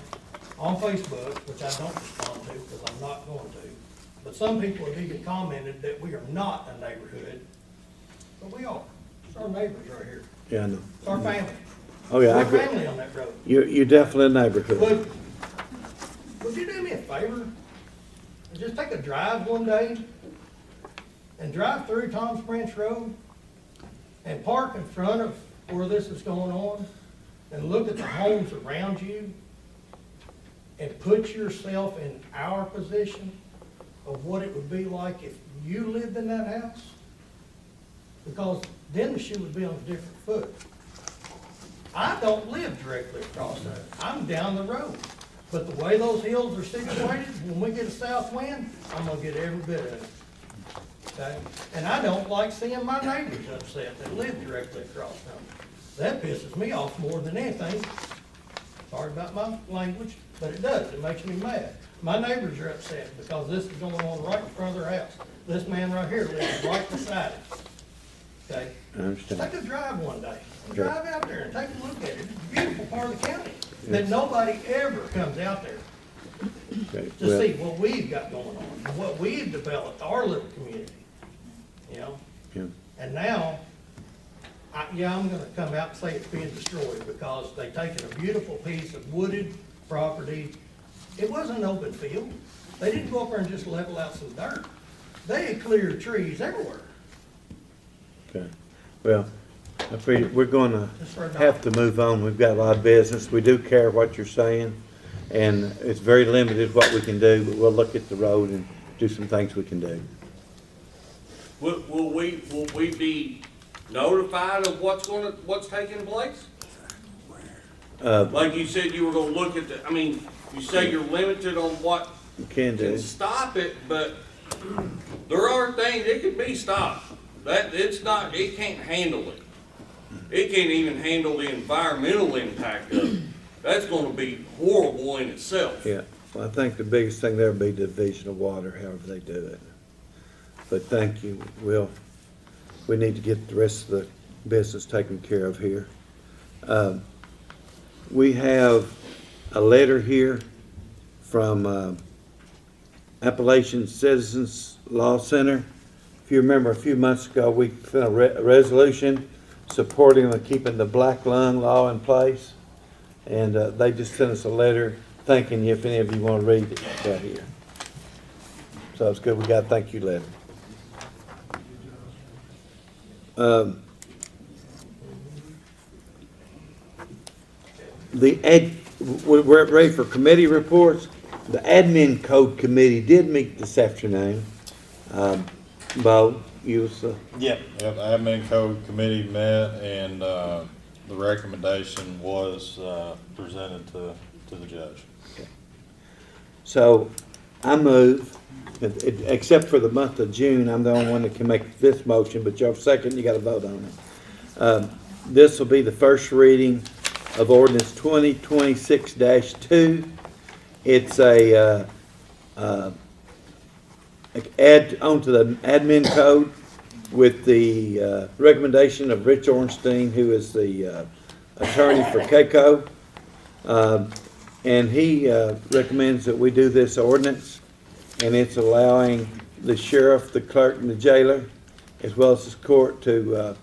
on Facebook, which I don't respond to because I'm not going to. But some people have even commented that we are not a neighborhood, but we are. It's our neighbors right here. Yeah, I know. It's our family. Oh, yeah, I We're agree. family on that road. You're definitely a neighborhood. Would you do me a favor? And just take a drive one day and drive through Tom's Branch Road and park in front of where this is going on and look at the homes around you and put yourself in our position of what it would be like if you lived in that house? Because then the shoe would be on a different foot. I don't live directly across there. I'm down the road. But the way those hills are situated, when we get a south wind, I'm gonna get every bit of it. Okay? And I don't like seeing my neighbors upset that live directly across from me. That pisses me off more than anything. Sorry about my language, but it does. It makes me mad. My neighbors are upset because this is going on right in front of their house. This man right here lives right beside it. Okay? I understand. Take a drive one day. Drive out there and take a look at it. It's a beautiful part of the county that nobody ever comes out there Okay, to well, see what we've got going on and what we've developed, our little community, you know? yeah. And now, I'm gonna come out and say it's being destroyed because they've taken a beautiful piece of wooded property. It wasn't an open field. They didn't go up there and just level out some dirt. They had cleared trees everywhere. Okay, well, we're gonna have to move on. We've got a lot of business. We do care what you're saying, and it's very limited what we can do, but we'll look at the road and do some things we can do. Will we be notified of what's taking place? Like you said, you were gonna look at you say you're limited on what You can do. can stop it, but there are things, it can be stopped. It can't handle it. It can't even handle the environmental impact of it. That's gonna be horrible in itself. Yeah, well, I think the biggest thing there would be division of water, however they do it. But thank you. We need to get the rest of the business taken care of here. We have a letter here from Appalachian Citizens Law Center. If you remember, a few months ago, we sent a resolution supporting the keeping the black lung law in place. And they just sent us a letter thanking you if any of you want to read it right here. So it's good. We got a thank you letter. We're ready for committee reports. The admin code committee did meet this afternoon. Bo, you was, Yep, the admin code committee met, and the recommendation was presented to the judge. so I move, except for the month of June, I'm the only one that can make this motion, but your second, you gotta vote on it. This will be the first reading of ordinance 2026-2. It's add onto the admin code with the recommendation of Rich Ornstein, who is the attorney for KECO. And he recommends that we do this ordinance, and it's allowing the sheriff, the clerk, and the jailer, as well as the court, to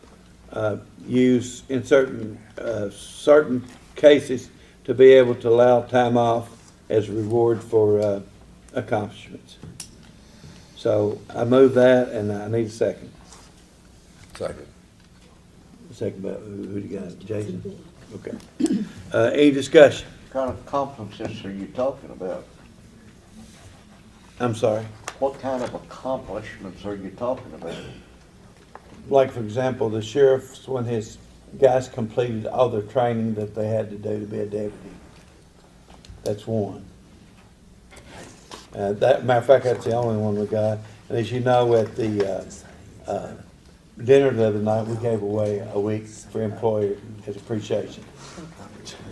use in certain cases to be able to allow time off as a reward for accomplishments. So I move that, and I need a second. Second. Second, by who do you got? Jason? Okay. Any discussion? What kind of accomplishments are you talking about? I'm sorry? What kind of accomplishments are you talking about? like for example, the sheriff's, when his guys completed all their training that they had to do to be a deputy. That's one. Matter of fact, that's the only one we got. And as you know, at the dinner the other night, we gave away a week for employee as appreciation.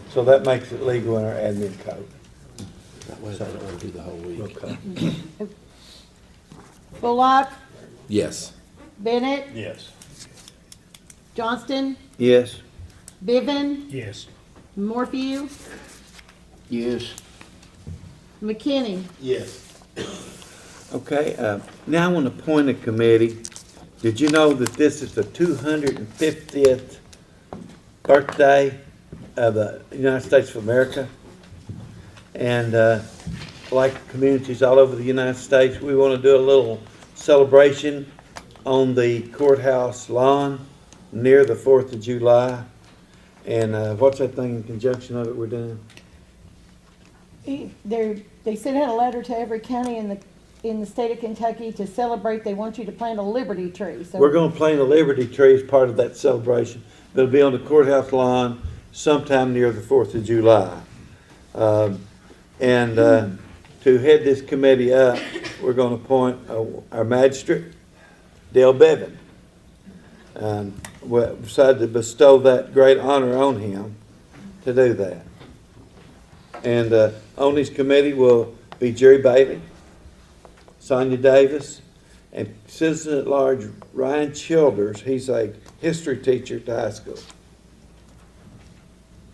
So that makes it legal in our admin code. That way they don't want to do the whole week. Okay. Bullock, Yes. Bennett, Yes. Johnston, Yes. Bevan, Yes. Morphew, Yes. McKinney. Yes. Okay, now I want to appoint a committee. Did you know that this is the 250th birthday of the United States of America? And like communities all over the United States, we want to do a little celebration on the courthouse lawn near the 4th of July. And what's that thing in conjunction of it we're doing? They sent out a letter to every county in the state of Kentucky to celebrate. They want you to plant a liberty tree. So We're going to plant a liberty tree as part of that celebration. It'll be on the courthouse lawn sometime near the 4th of July. To head this committee up, we're going to appoint our magistrate, Dale Bevan. We decided to bestow that great honor on him to do that. And on this committee will be Jerry Bailey, Sonia Davis, and citizen at large Ryan Childers. He's a history teacher at the high school.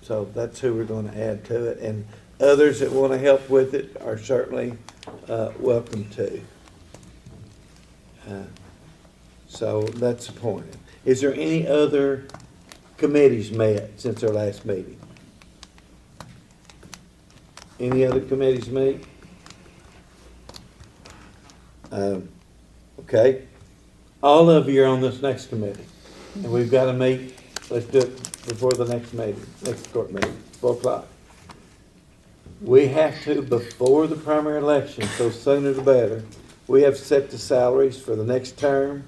So that's who we're going to add to it. And others that want to help with it are certainly welcome to. So that's appointed. Is there any other committees met since our last meeting? Any other committees meet? Okay. All of you are on this next committee. And we've got to meet, let's do it before the next meeting, next court meeting, 4 o'clock. We have to, before the primary election, so sooner the better, we have set the salaries for the next term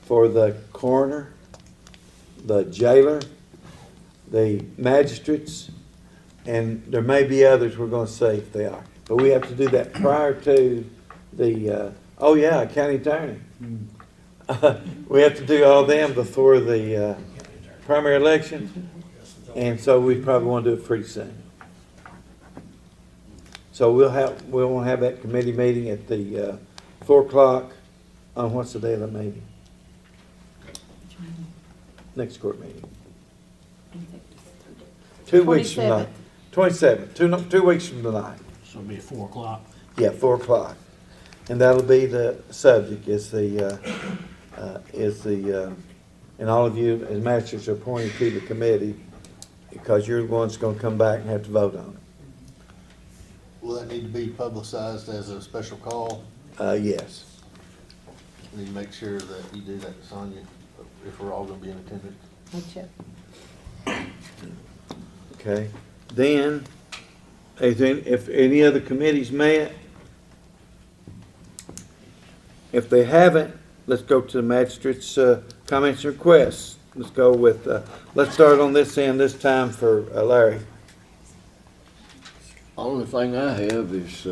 for the coroner, the jailer, the magistrates, and there may be others we're going to see if they are. But we have to do that prior to the, county attorney. We have to do all them before the primary election, and so we probably want to do it pretty soon. So we'll want to have that committee meeting at the 4 o'clock on what's the day of the meeting? Next court meeting. 2 weeks from now. 27th, 2 weeks from tonight. So it'll be at 4 o'clock. Yeah, 4 o'clock. And that'll be the subject, and all of you as masters are appointed to the committee because you're the ones going to come back and have to vote on Will that need to be publicized as a special call? it. Yes. We need to make sure that you do that, Sonia, if we're all gonna be in attendance. Gotcha. Okay. Then, if any other committees met, if they haven't, let's go to the magistrate's comments and requests. Let's go with, let's start on this end this time for Larry. Only thing I have is,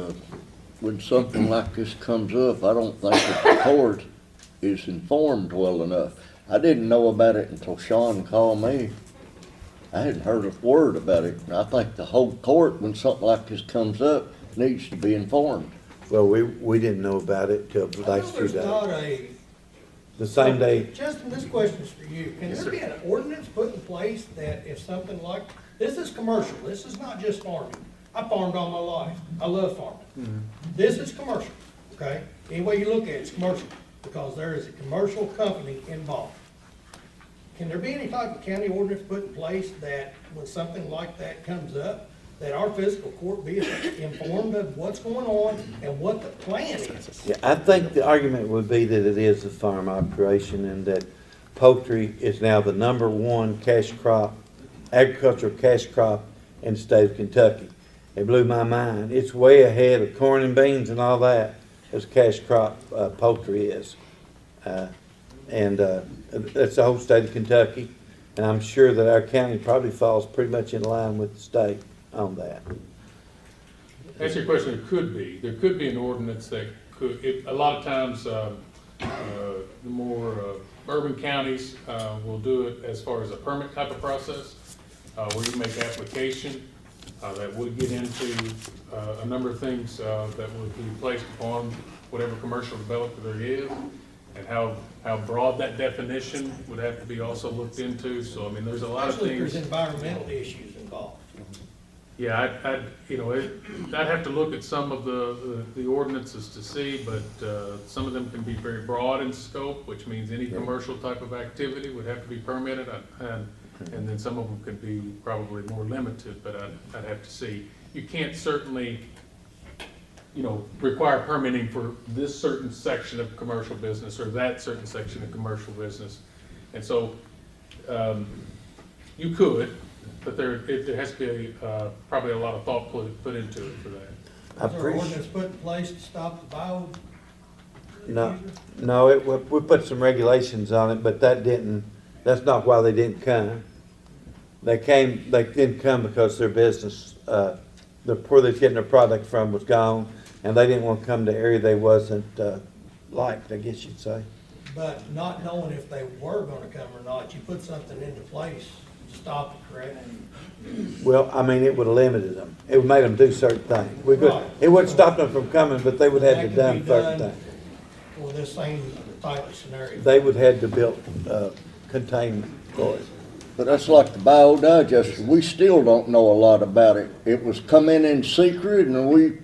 when something like this comes up, I don't think that the court is informed well enough. I didn't know about it until Sean called me. I hadn't heard a word about it. And I think the whole court, when something like this comes up, needs to be informed. Well, we didn't know about it till the last few There's not days. The same day. Justin, this question's for you. Can there be an ordinance put in place that if something like, this is commercial, this is not just farming. I farmed all my life. I love farming. This is commercial, okay? Any way you look at it, it's commercial, because there is a commercial company involved. Can there be any type of county ordinance put in place that when something like that comes up, that our fiscal court be informed of what's going on and what the plan is? Yeah, I think the argument would be that it is a farm operation and that poultry is now the #1 cash crop, agricultural cash crop in the state of Kentucky. It blew my mind. It's way ahead of corn and beans and all that as cash crop poultry is. And that's the whole state of Kentucky. And I'm sure that our county probably falls pretty much in line with the state on that. To answer your question, there could be an ordinance that could, a lot of times, the more urban counties will do it as far as a permit type of process, where you make application that would get into a number of things that would be placed upon whatever commercial developer there is, and how broad that definition would have to be also looked into. So, I mean, there's a lot of Especially if things. there's environmental issues involved. Yeah, I'd have to look at some of the ordinances to see, but some of them can be very broad in scope, which means any commercial type of activity would have to be permitted, and then some of them could be probably more limited, but I'd have to see. You can't certainly, require permitting for this certain section of commercial business or that certain section of commercial business. And so, you could, but there has to be probably a lot of thought put into it for that. Is there an ordinance put in place to stop the bio? No, we put some regulations on it, but that's not why they didn't come. They didn't come because their business, where they was getting their product from was gone, and they didn't want to come to an area they wasn't liked, I guess you'd say. But not knowing if they were gonna come or not, you put something into place to stop it, correct? Well, I mean, it would have limited them. It would make them do certain things. It wouldn't stop them from coming, but they would have to That done could be certain done things. for this same type of scenario. They would have to build containment for it. But that's like the biodigester, we still don't know a lot about it. It was come in secret, and we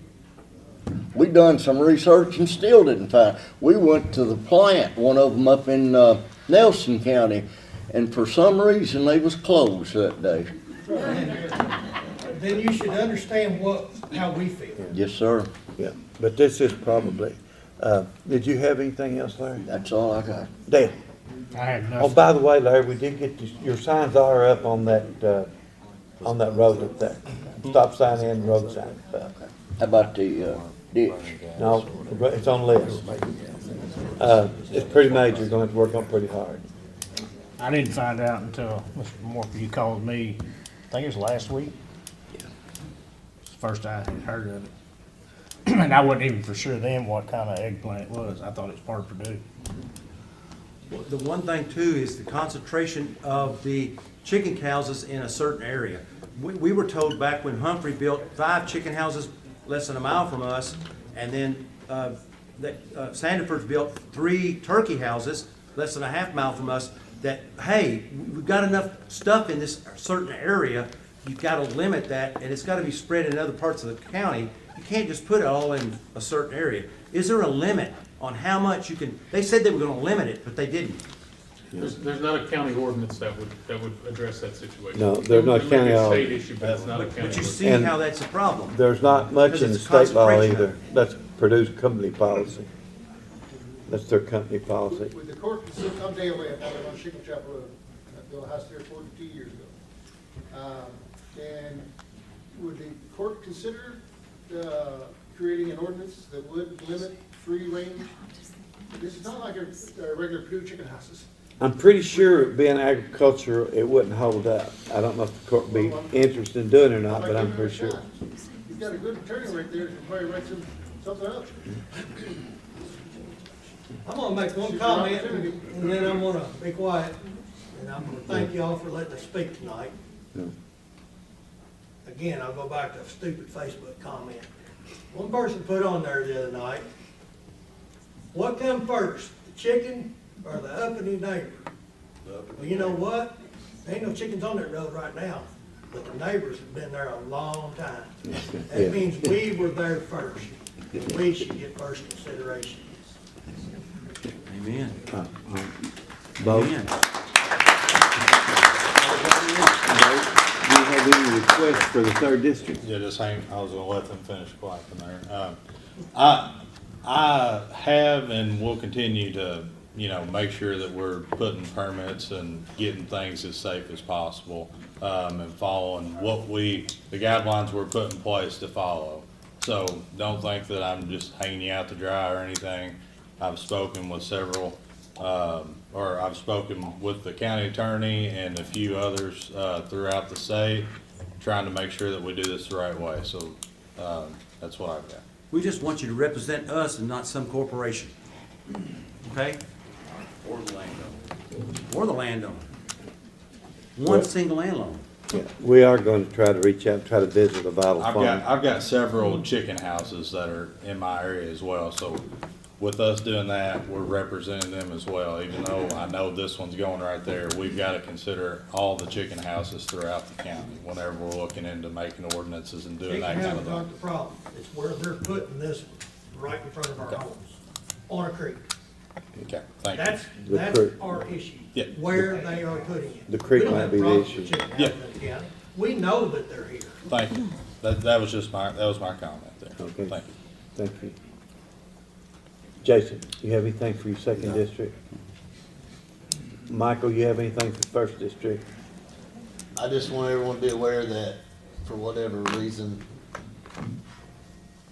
done some research and still didn't find. We went to the plant, one of them up in Nelson County, and for some reason they was closed that day. Then you should understand how we feel. Yes, sir. Yeah, but this is probably, did you have anything else, Larry? That's all I got. Dale? I had Oh, nothing. by the way, Larry, we did get your signs are up on that road up there. Stop sign and road sign. How about the ditch? No, it's on the list. It's pretty major, you're gonna have to work on it pretty hard. I didn't find out until Mr. Morphy, you called me, I think it was last week. It's the first I had heard of it. And I wasn't even for sure then what kind of eggplant it was. I thought it was part of Purdue. The one thing too is the concentration of the chicken houses in a certain area. We were told back when Humphrey built 5 chicken houses less than a mile from us, and then Sandiford's built 3 turkey houses less than a half mile from us, that, hey, we've got enough stuff in this certain area, you've got to limit that, and it's got to be spread in other parts of the county. You can't just put it all in a certain area. Is there a limit on how much you can? They said they were going to limit it, but they didn't. There's not a county ordinance that would address that situation. No, there's not It may be county a law. state issue, but it's not a county But you ordinance. see And how that's a problem. There's not much Because in the it's state law concentration. either. That's Purdue's company policy. That's their company policy. With the court, I'm Dale Webb, I live on Shingle Chapel Road. I built a house there 42 years ago. And would the court consider creating an ordinance that would limit free range? This is not like a regular Purdue chicken houses. I'm pretty sure being agriculture, it wouldn't hold up. I don't know if the court would be interested in doing it or not, but I'm pretty sure. You've got a good attorney right there, you probably write something up. I'm gonna make one comment, and then I'm gonna be quiet, and I'm gonna thank y'all for letting us speak tonight. No. Again, I'll go back to a stupid Facebook comment. One person put on there the other night, what come first, the chicken or the uppity neighbor? Well, you know what? There ain't no chickens on that road right now, but the neighbors have been there a long time. That means we were there first. We should get first consideration. Amen. Bo? Amen. Do you have any requests for the 3rd district? Yeah, just hang, I was gonna let them finish clapping there. I have and will continue to, make sure that we're putting permits and getting things as safe as possible, and following the guidelines we're putting in place to follow. So don't think that I'm just hanging you out to dry or anything. I've spoken with several or I've spoken with the county attorney and a few others throughout the state, trying to make sure that we do this the right way. So that's what I've got. We just want you to represent us and not some corporation. Okay? Or the landowner. Or the landowner. One single landowner. Yeah, we are going to try to reach out, try to visit the Vital Farm. I've got several chicken houses that are in my area as well, so with us doing that, we're representing them as well. Even though I know this one's going right there, we've got to consider all the chicken houses throughout the county whenever we're looking into making ordinances and doing that Chicken kind houses of aren't thing. the problem, it's where they're putting this one, right in front of our Okay. homes, on a creek. Okay, thank you. That's creek. our issue. Yeah. Where they are putting it. The creek We don't might have be the problems issue. with chicken Yeah. houses in the county. We know that they're here. Thank you. That was just my comment there. Okay. Thank you. Thank you. Jason, you have anything for your second district? Michael, you have anything for first district? I just want everyone to be aware that, for whatever reason,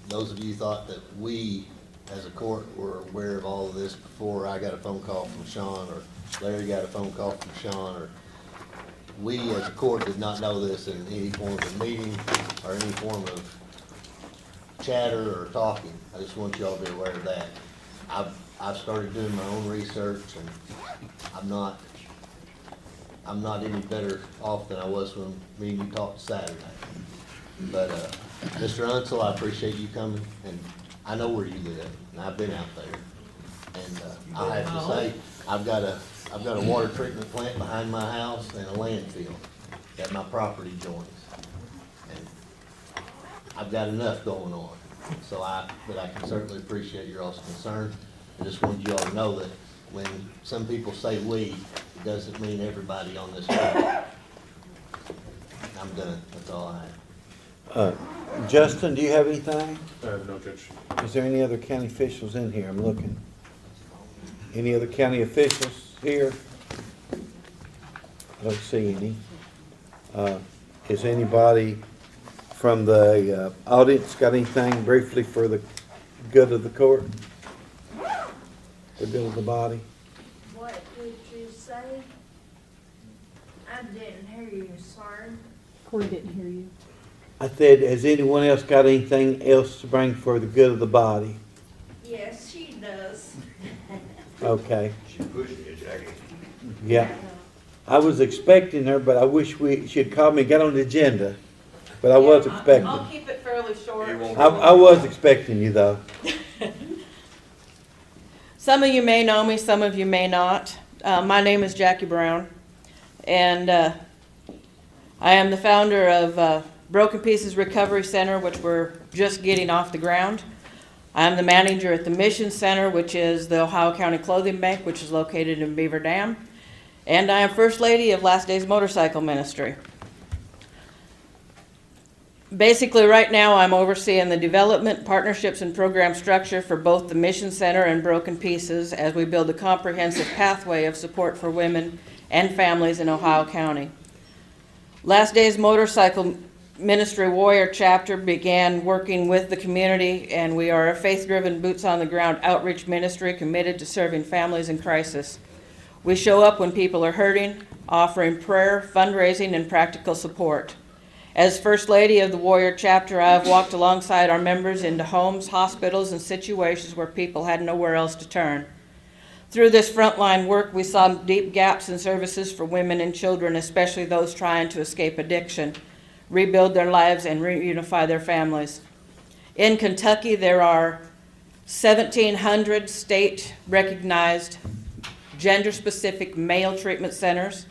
those of you thought that we, as a court, were aware of all of this before I got a phone call from Sean, or Larry got a phone call from Sean, or we, as a court, did not know this in any form of meeting or any form of chatter or talking. I just want you all to be aware of that. I've started doing my own research, and I'm not any better off than I was when me and you talked Saturday. But, Mr. Unsel, I appreciate you coming, and I know where you live, and I've been out there. And, I have to say, I've got a water treatment plant behind my house and a landfill that my property joins. And I've got enough going on, but I can certainly appreciate your all's concern. I just wanted you all to know that when some people say we, it doesn't mean everybody on this board. I'm done, that's all I have. Justin, do you have anything? No, Judge. Is there any other county officials in here? I'm looking. Any other county officials here? I don't see any. Is anybody from the audience got anything briefly for the good of the court? The good of the body? What did you say? I didn't hear you, sorry. Corey didn't hear you. I said, has anyone else got anything else to bring for the good of the body? Yes, she does. Okay, She pushed it, Jackie. yeah. I was expecting her, but I wish she'd called me and got on the agenda. But I was expecting. I'll keep it fairly short. I was expecting you, though. Some of you may know me, some of you may not. My name is Jackie Brown, and I am the founder of Broken Pieces Recovery Center, which we're just getting off the ground. I am the manager at the Mission Center, which is the Ohio County Clothing Bank, which is located in Beaver Dam. And I am First Lady of Last Days Motorcycle Ministry. Basically, right now, I'm overseeing the development, partnerships, and program structure for both the Mission Center and Broken Pieces as we build a comprehensive pathway of support for women and families in Ohio County. Last Days Motorcycle Ministry Warrior Chapter began working with the community, and we are a faith-driven, boots-on-the-ground outreach ministry committed to serving families in crisis. We show up when people are hurting, offering prayer, fundraising, and practical support. As First Lady of the Warrior Chapter, I have walked alongside our members into homes, hospitals, and situations where people had nowhere else to turn. Through this frontline work, we saw deep gaps in services for women and children, especially those trying to escape addiction, rebuild their lives, and reunify their families. In Kentucky, there are 1,700 state-recognized gender-specific male treatment centers.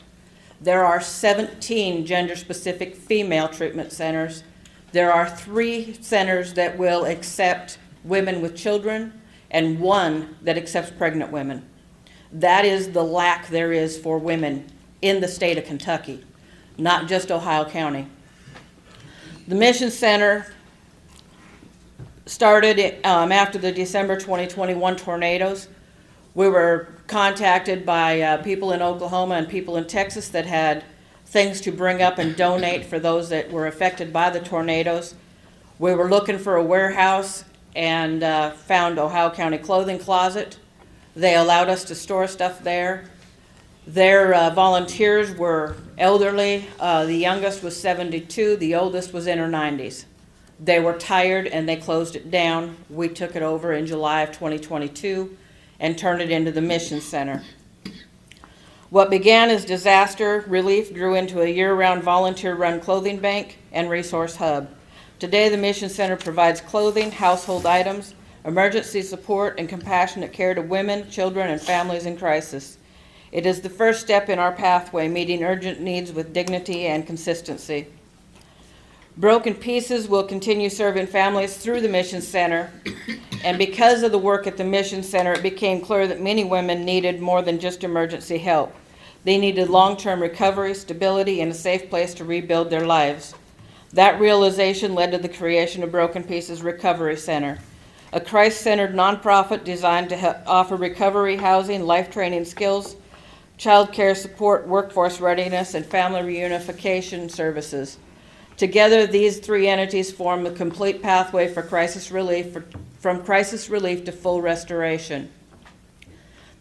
There are 17 gender-specific female treatment centers. There are 3 centers that will accept women with children and 1 that accepts pregnant women. That is the lack there is for women in the state of Kentucky, not just Ohio County. The Mission Center started after the December 2021 tornadoes. We were contacted by people in Oklahoma and people in Texas that had things to bring up and donate for those that were affected by the tornadoes. We were looking for a warehouse and found Ohio County Clothing Closet. They allowed us to store stuff there. Their volunteers were elderly. The youngest was 72, the oldest was in her 90s. They were tired and they closed it down. We took it over in July of 2022 and turned it into the Mission Center. What began as disaster relief grew into a year-round volunteer-run clothing bank and resource hub. Today, the Mission Center provides clothing, household items, emergency support, and compassionate care to women, children, and families in crisis. It is the first step in our pathway, meeting urgent needs with dignity and consistency. Broken Pieces will continue serving families through the Mission Center, and because of the work at the Mission Center, it became clear that many women needed more than just emergency help. They needed long-term recovery, stability, and a safe place to rebuild their lives. That realization led to the creation of Broken Pieces Recovery Center, a Christ-centered nonprofit designed to offer recovery housing, life training skills, child care support, workforce readiness, and family reunification services. Together, these three entities form a complete pathway for crisis relief, from crisis relief to full restoration.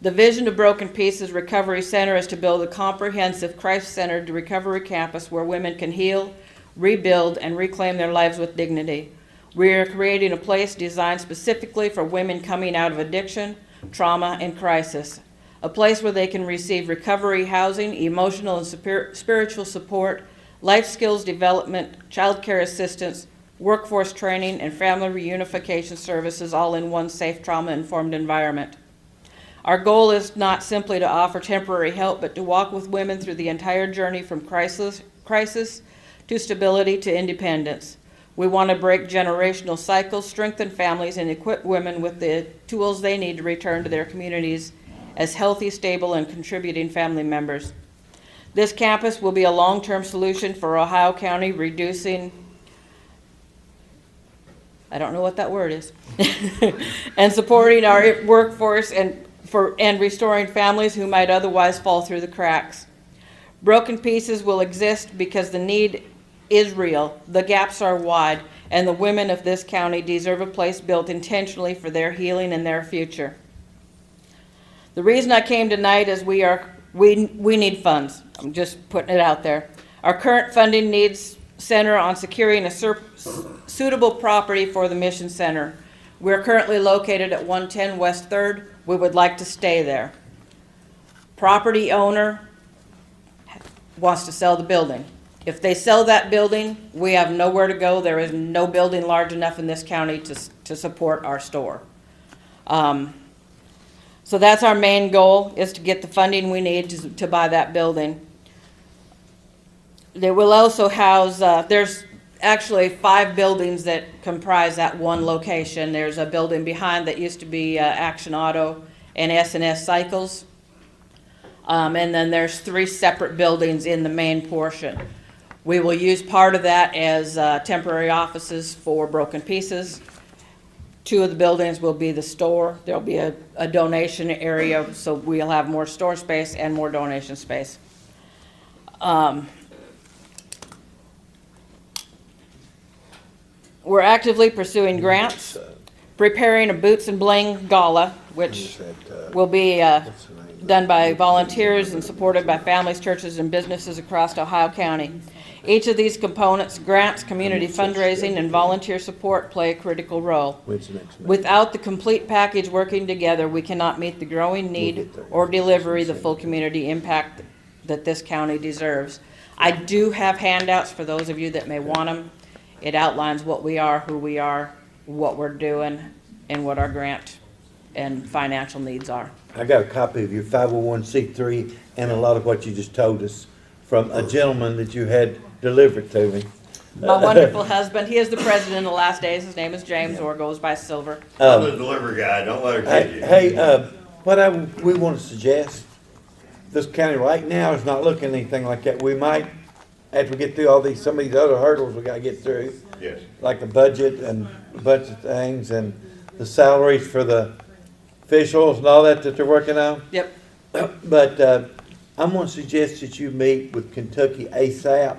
The vision of Broken Pieces Recovery Center is to build a comprehensive, Christ-centered recovery campus where women can heal, rebuild, and reclaim their lives with dignity. We are creating a place designed specifically for women coming out of addiction, trauma, and crisis. A place where they can receive recovery housing, emotional and spiritual support, life skills development, child care assistance, workforce training, and family reunification services, all in one safe, trauma-informed environment. Our goal is not simply to offer temporary help, but to walk with women through the entire journey from crisis to stability to independence. We want to break generational cycles, strengthen families, and equip women with the tools they need to return to their communities as healthy, stable, and contributing family members. This campus will be a long-term solution for Ohio County, reducing, I don't know what that word is, and supporting our workforce and restoring families who might otherwise fall through the cracks. Broken Pieces will exist because the need is real, the gaps are wide, and the women of this county deserve a place built intentionally for their healing and their future. The reason I came tonight is we need funds. I'm just putting it out there. Our current funding needs center on securing a suitable property for the Mission Center. We're currently located at 110 West 3rd. We would like to stay there. Property owner wants to sell the building. If they sell that building, we have nowhere to go. There is no building large enough in this county to support our store. So that's our main goal, is to get the funding we need to buy that building. They will also house, there's actually 5 buildings that comprise that one location. There's a building behind that used to be Action Auto and S&S Cycles. And then there's 3 separate buildings in the main portion. We will use part of that as temporary offices for Broken Pieces. 2 of the buildings will be the store. There'll be a donation area, so we'll have more store space and more donation space. We're actively pursuing grants, preparing a Boots and Bling Gala, which will be done by volunteers and supported by families, churches, and businesses across Ohio County. Each of these components, grants, community fundraising, and volunteer support, play a critical role. Without the complete package working together, we cannot meet the growing need or deliver the full community impact that this county deserves. I do have handouts for those of you that may want them. It outlines what we are, who we are, what we're doing, and what our grant and financial needs are. I got a copy of your 501c3 and a lot of what you just told us from a gentleman that you had delivered to me. My wonderful husband, he is the president in the last days. His name is James, or goes by Silver. I'm the delivery guy, don't let her get you. Hey, we want to suggest, this county right now is not looking anything like that. We might, after we get through some of these other hurdles we got to get through. Yes. Like the budget and a bunch of things and the salaries for the officials and all that they're working on. Yep. But I'm going to suggest that you meet with Kentucky ASAP.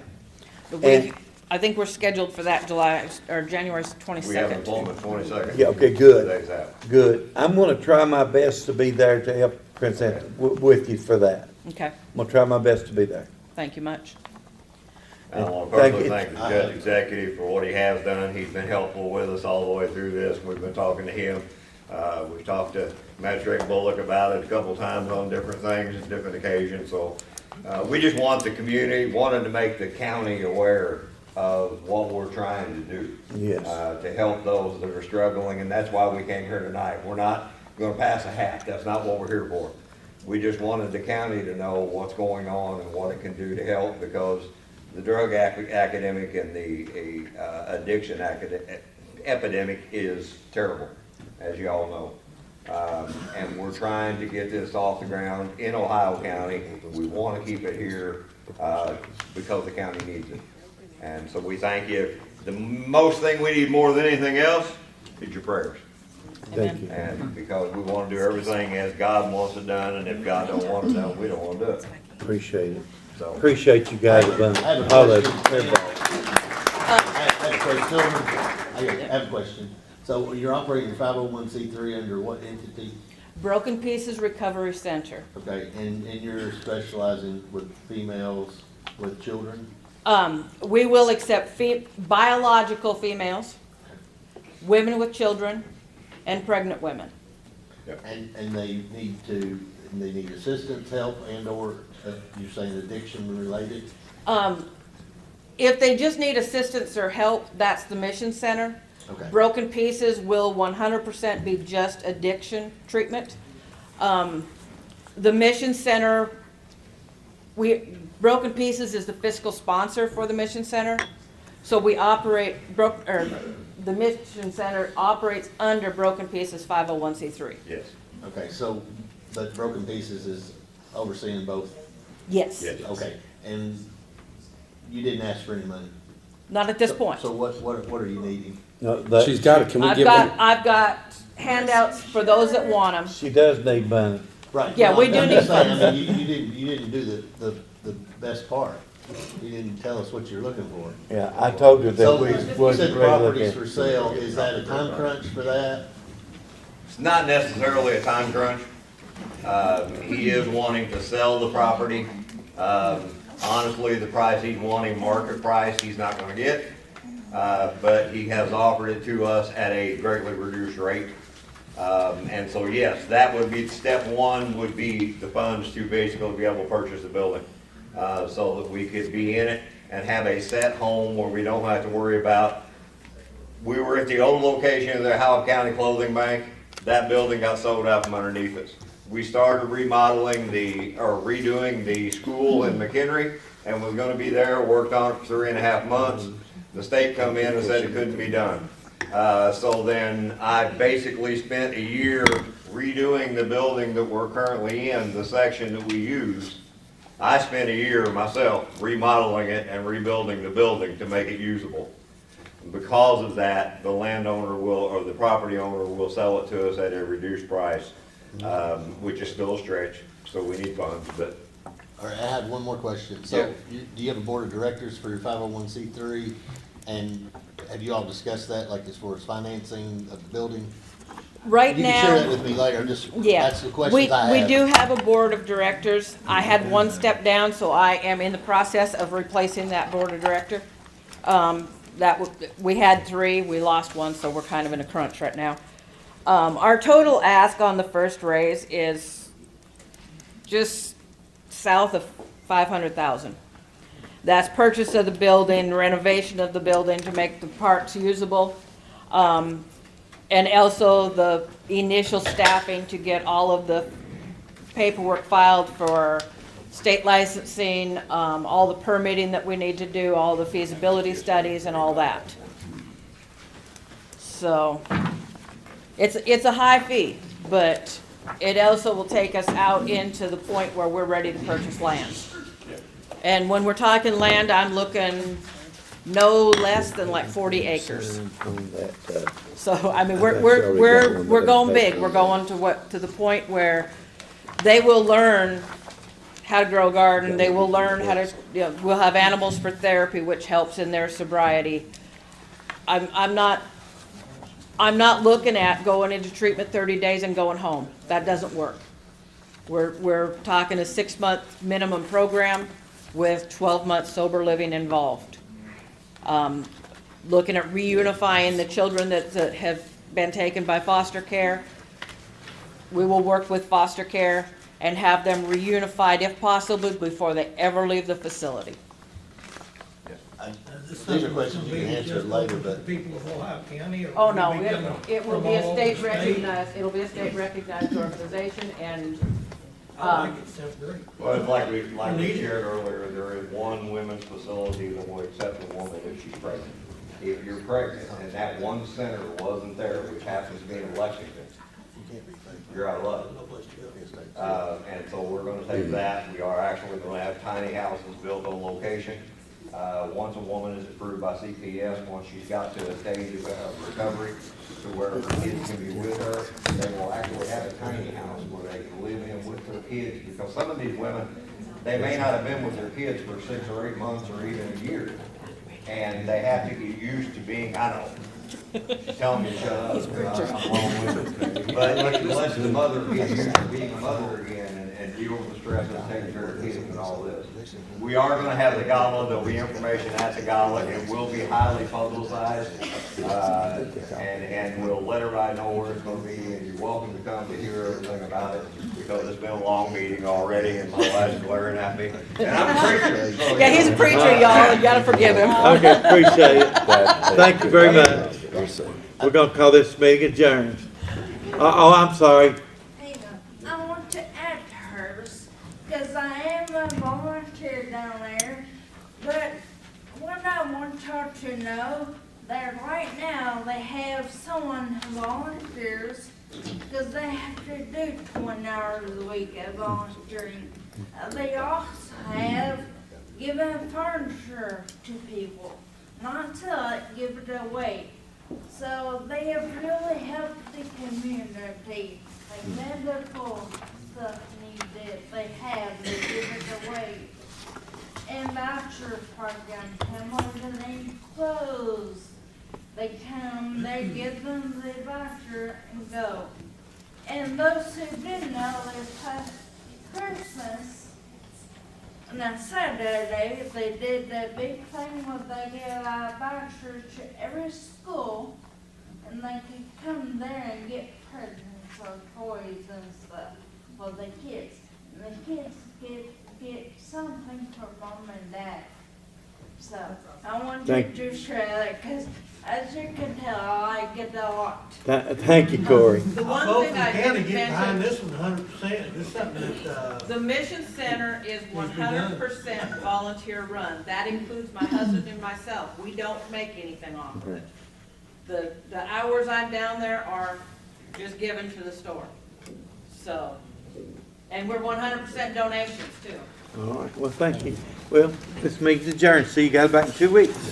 I think we're scheduled for that January We have an 22nd. appointment 22nd. Yeah, okay, good. Days out. Good. I'm gonna try my best to be there to help Princess with you for that. Okay, I'm gonna try my best to be there. thank you much. I want to Thank personally you. thank the judge executive for what he has done. He's been helpful with us all the way through this. We've been talking to him. We've talked to Magistrate Bullock about it a couple times on different things, at different occasions. So we just want the community, wanted to make the county aware of what we're trying to do. Yes. To help those that are struggling, and that's why we came here tonight. We're not gonna pass a hat. That's not what we're here for. We just wanted the county to know what's going on and what it can do to help, because the drug epidemic and the addiction epidemic is terrible, as you all know. And we're trying to get this off the ground in Ohio County. We want to keep it here because the county needs it. And so we thank you. The most thing we need more than anything else is your prayers. Thank you. And because we want to do everything as God wants it done, and if God don't want it done, we don't want to do it. Appreciate it. So. Appreciate you guys. I have a All of question. it. I have a question. So you're operating your 501c3 under what entity? Broken Pieces Recovery Center. Okay, and you're specializing with females with children? We will accept biological females, women with children, and pregnant women. And they need assistance, help, and/or, you're saying addiction related? If they just need assistance or help, that's the Mission Center. Okay. Broken Pieces will 100% be just addiction treatment. The Mission Center, Broken Pieces is the fiscal sponsor for the Mission Center. So we operate, the Mission Center operates under Broken Pieces 501c3. Yes. Okay, so, but Broken Pieces is overseeing both? Yes. Yes. Okay, and you didn't ask for any money? Not at this point. So what are you needing? No, She's got it. Can we I've give got, them? I've got handouts for those that want them. She does need money. Right. Yeah, no, we I'm do just need saying, funds. I mean, you didn't do the best part. You didn't tell us what you're looking for. Yeah, I told her that So, we you wasn't said ready to look properties at for it. sale, is that a time crunch for that? It's not necessarily a time crunch. He is wanting to sell the property. Honestly, the price he's wanting, market price, he's not gonna get. But he has offered it to us at a greatly reduced rate. And so, yes, that would be, step one would be the funds to basically be able to purchase the building. So that we could be in it and have a set home where we don't have to worry about. We were at the old location of the Ohio County Clothing Bank. That building got sold out from underneath us. We started redoing the school in McHenry, and was gonna be there, worked on it for 3.5 months. The state come in and said it couldn't be done. So then I basically spent a year redoing the building that we're currently in, the section that we use. I spent a year myself remodeling it and rebuilding the building to make it usable. Because of that, the landowner or the property owner will sell it to us at a reduced price, which is still a stretch, so we need funds, but. All right, I had one more question. So, Yeah. do you have a board of directors for your 501c3? And have you all discussed that, like as far as financing of the building? Right You can share that now, with me later, yeah, that's the questions I we have. do have a board of directors. I had one step down, so I am in the process of replacing that board of director. We had 3, we lost 1, so we're kind of in a crunch right now. Our total ask on the first raise is just south of 500,000. That's purchase of the building, renovation of the building to make the parts usable, and also the initial staffing to get all of the paperwork filed for state licensing, all the permitting that we need to do, all the feasibility studies and all that. So, it's a high fee, but it also will take us out into the point where we're ready to purchase land. And when we're talking land, I'm looking no less than like 40 acres. So, I mean, we're going big. We're going to the point where they will learn how to grow a garden. They will learn how to, we'll have animals for therapy, which helps in their sobriety. I'm not looking at going into treatment 30 days and going home. That doesn't work. We're talking a 6-month minimum program with 12 months sober living involved. Looking at reunifying the children that have been taken by foster care. We will work with foster care and have them reunified if possible before they ever leave the facility. These are questions you can answer later, but. People of Ohio County? Oh, no, it will be a state recognized, it'll be a state recognized organization, and, I like it, sounds great. Well, it's like we shared earlier, there is one women's facility that will accept a woman if she's pregnant. If you're pregnant and that one center wasn't there, which happens to be in Lexington, you're out of luck. And so we're gonna take that. We are actually gonna have tiny houses built on location. Once a woman is approved by CPS, once she's got to a stage of recovery to where her kids can be with her, they will actually have a tiny house where they can live in with their kids. Because some of these women, they may not have been with their kids for 6 or 8 months or even a year. And they have to get used to being, I know, she's telling me to shut up. I'm wrong with it. But let the mother get used to being a mother again and deal with the stress of taking care of kids and all this. We are gonna have the gala, there'll be information at the gala, it will be highly publicized. And we'll let everybody know where it's gonna be, and you're welcome to come to hear everything about it, because it's been a long meeting already, and my wife's glaring at me. And I'm a preacher. So, yeah, he's a preacher, y'all, you gotta forgive him. Okay, appreciate it. Thank you very much. We're gonna call this meeting adjourned. Oh, I'm sorry. Hey, I want to add to hers, because I am a volunteer down there, but what I want y'all to know, that right now they have someone who volunteers, because they have to do 20 hours a week of volunteering. They also have given furniture to people, not sell it, give it away. So they have really helped the community. Like medical stuff needed, they have, they give it away. And voucher programs, families that need clothes, they come, they give them the voucher and go. And those who didn't know, this past Christmas, now Saturday, they did that big thing where they gave out vouchers to every school, and they could come there and get presents or toys and stuff for the kids. And the kids get something for mom and dad. So I wanted to share that, because as you can tell, I get a lot. Thank you, Corey. The one thing I didn't Get behind mention, this one 100%, this is something that, the Mission Center is 100% volunteer run. That includes my husband and myself. We don't make anything off of it. The hours I'm down there are just given to the store. So, and we're 100% donations too. All right, well, thank you. Well, this meeting's adjourned. See you guys back in 2 weeks.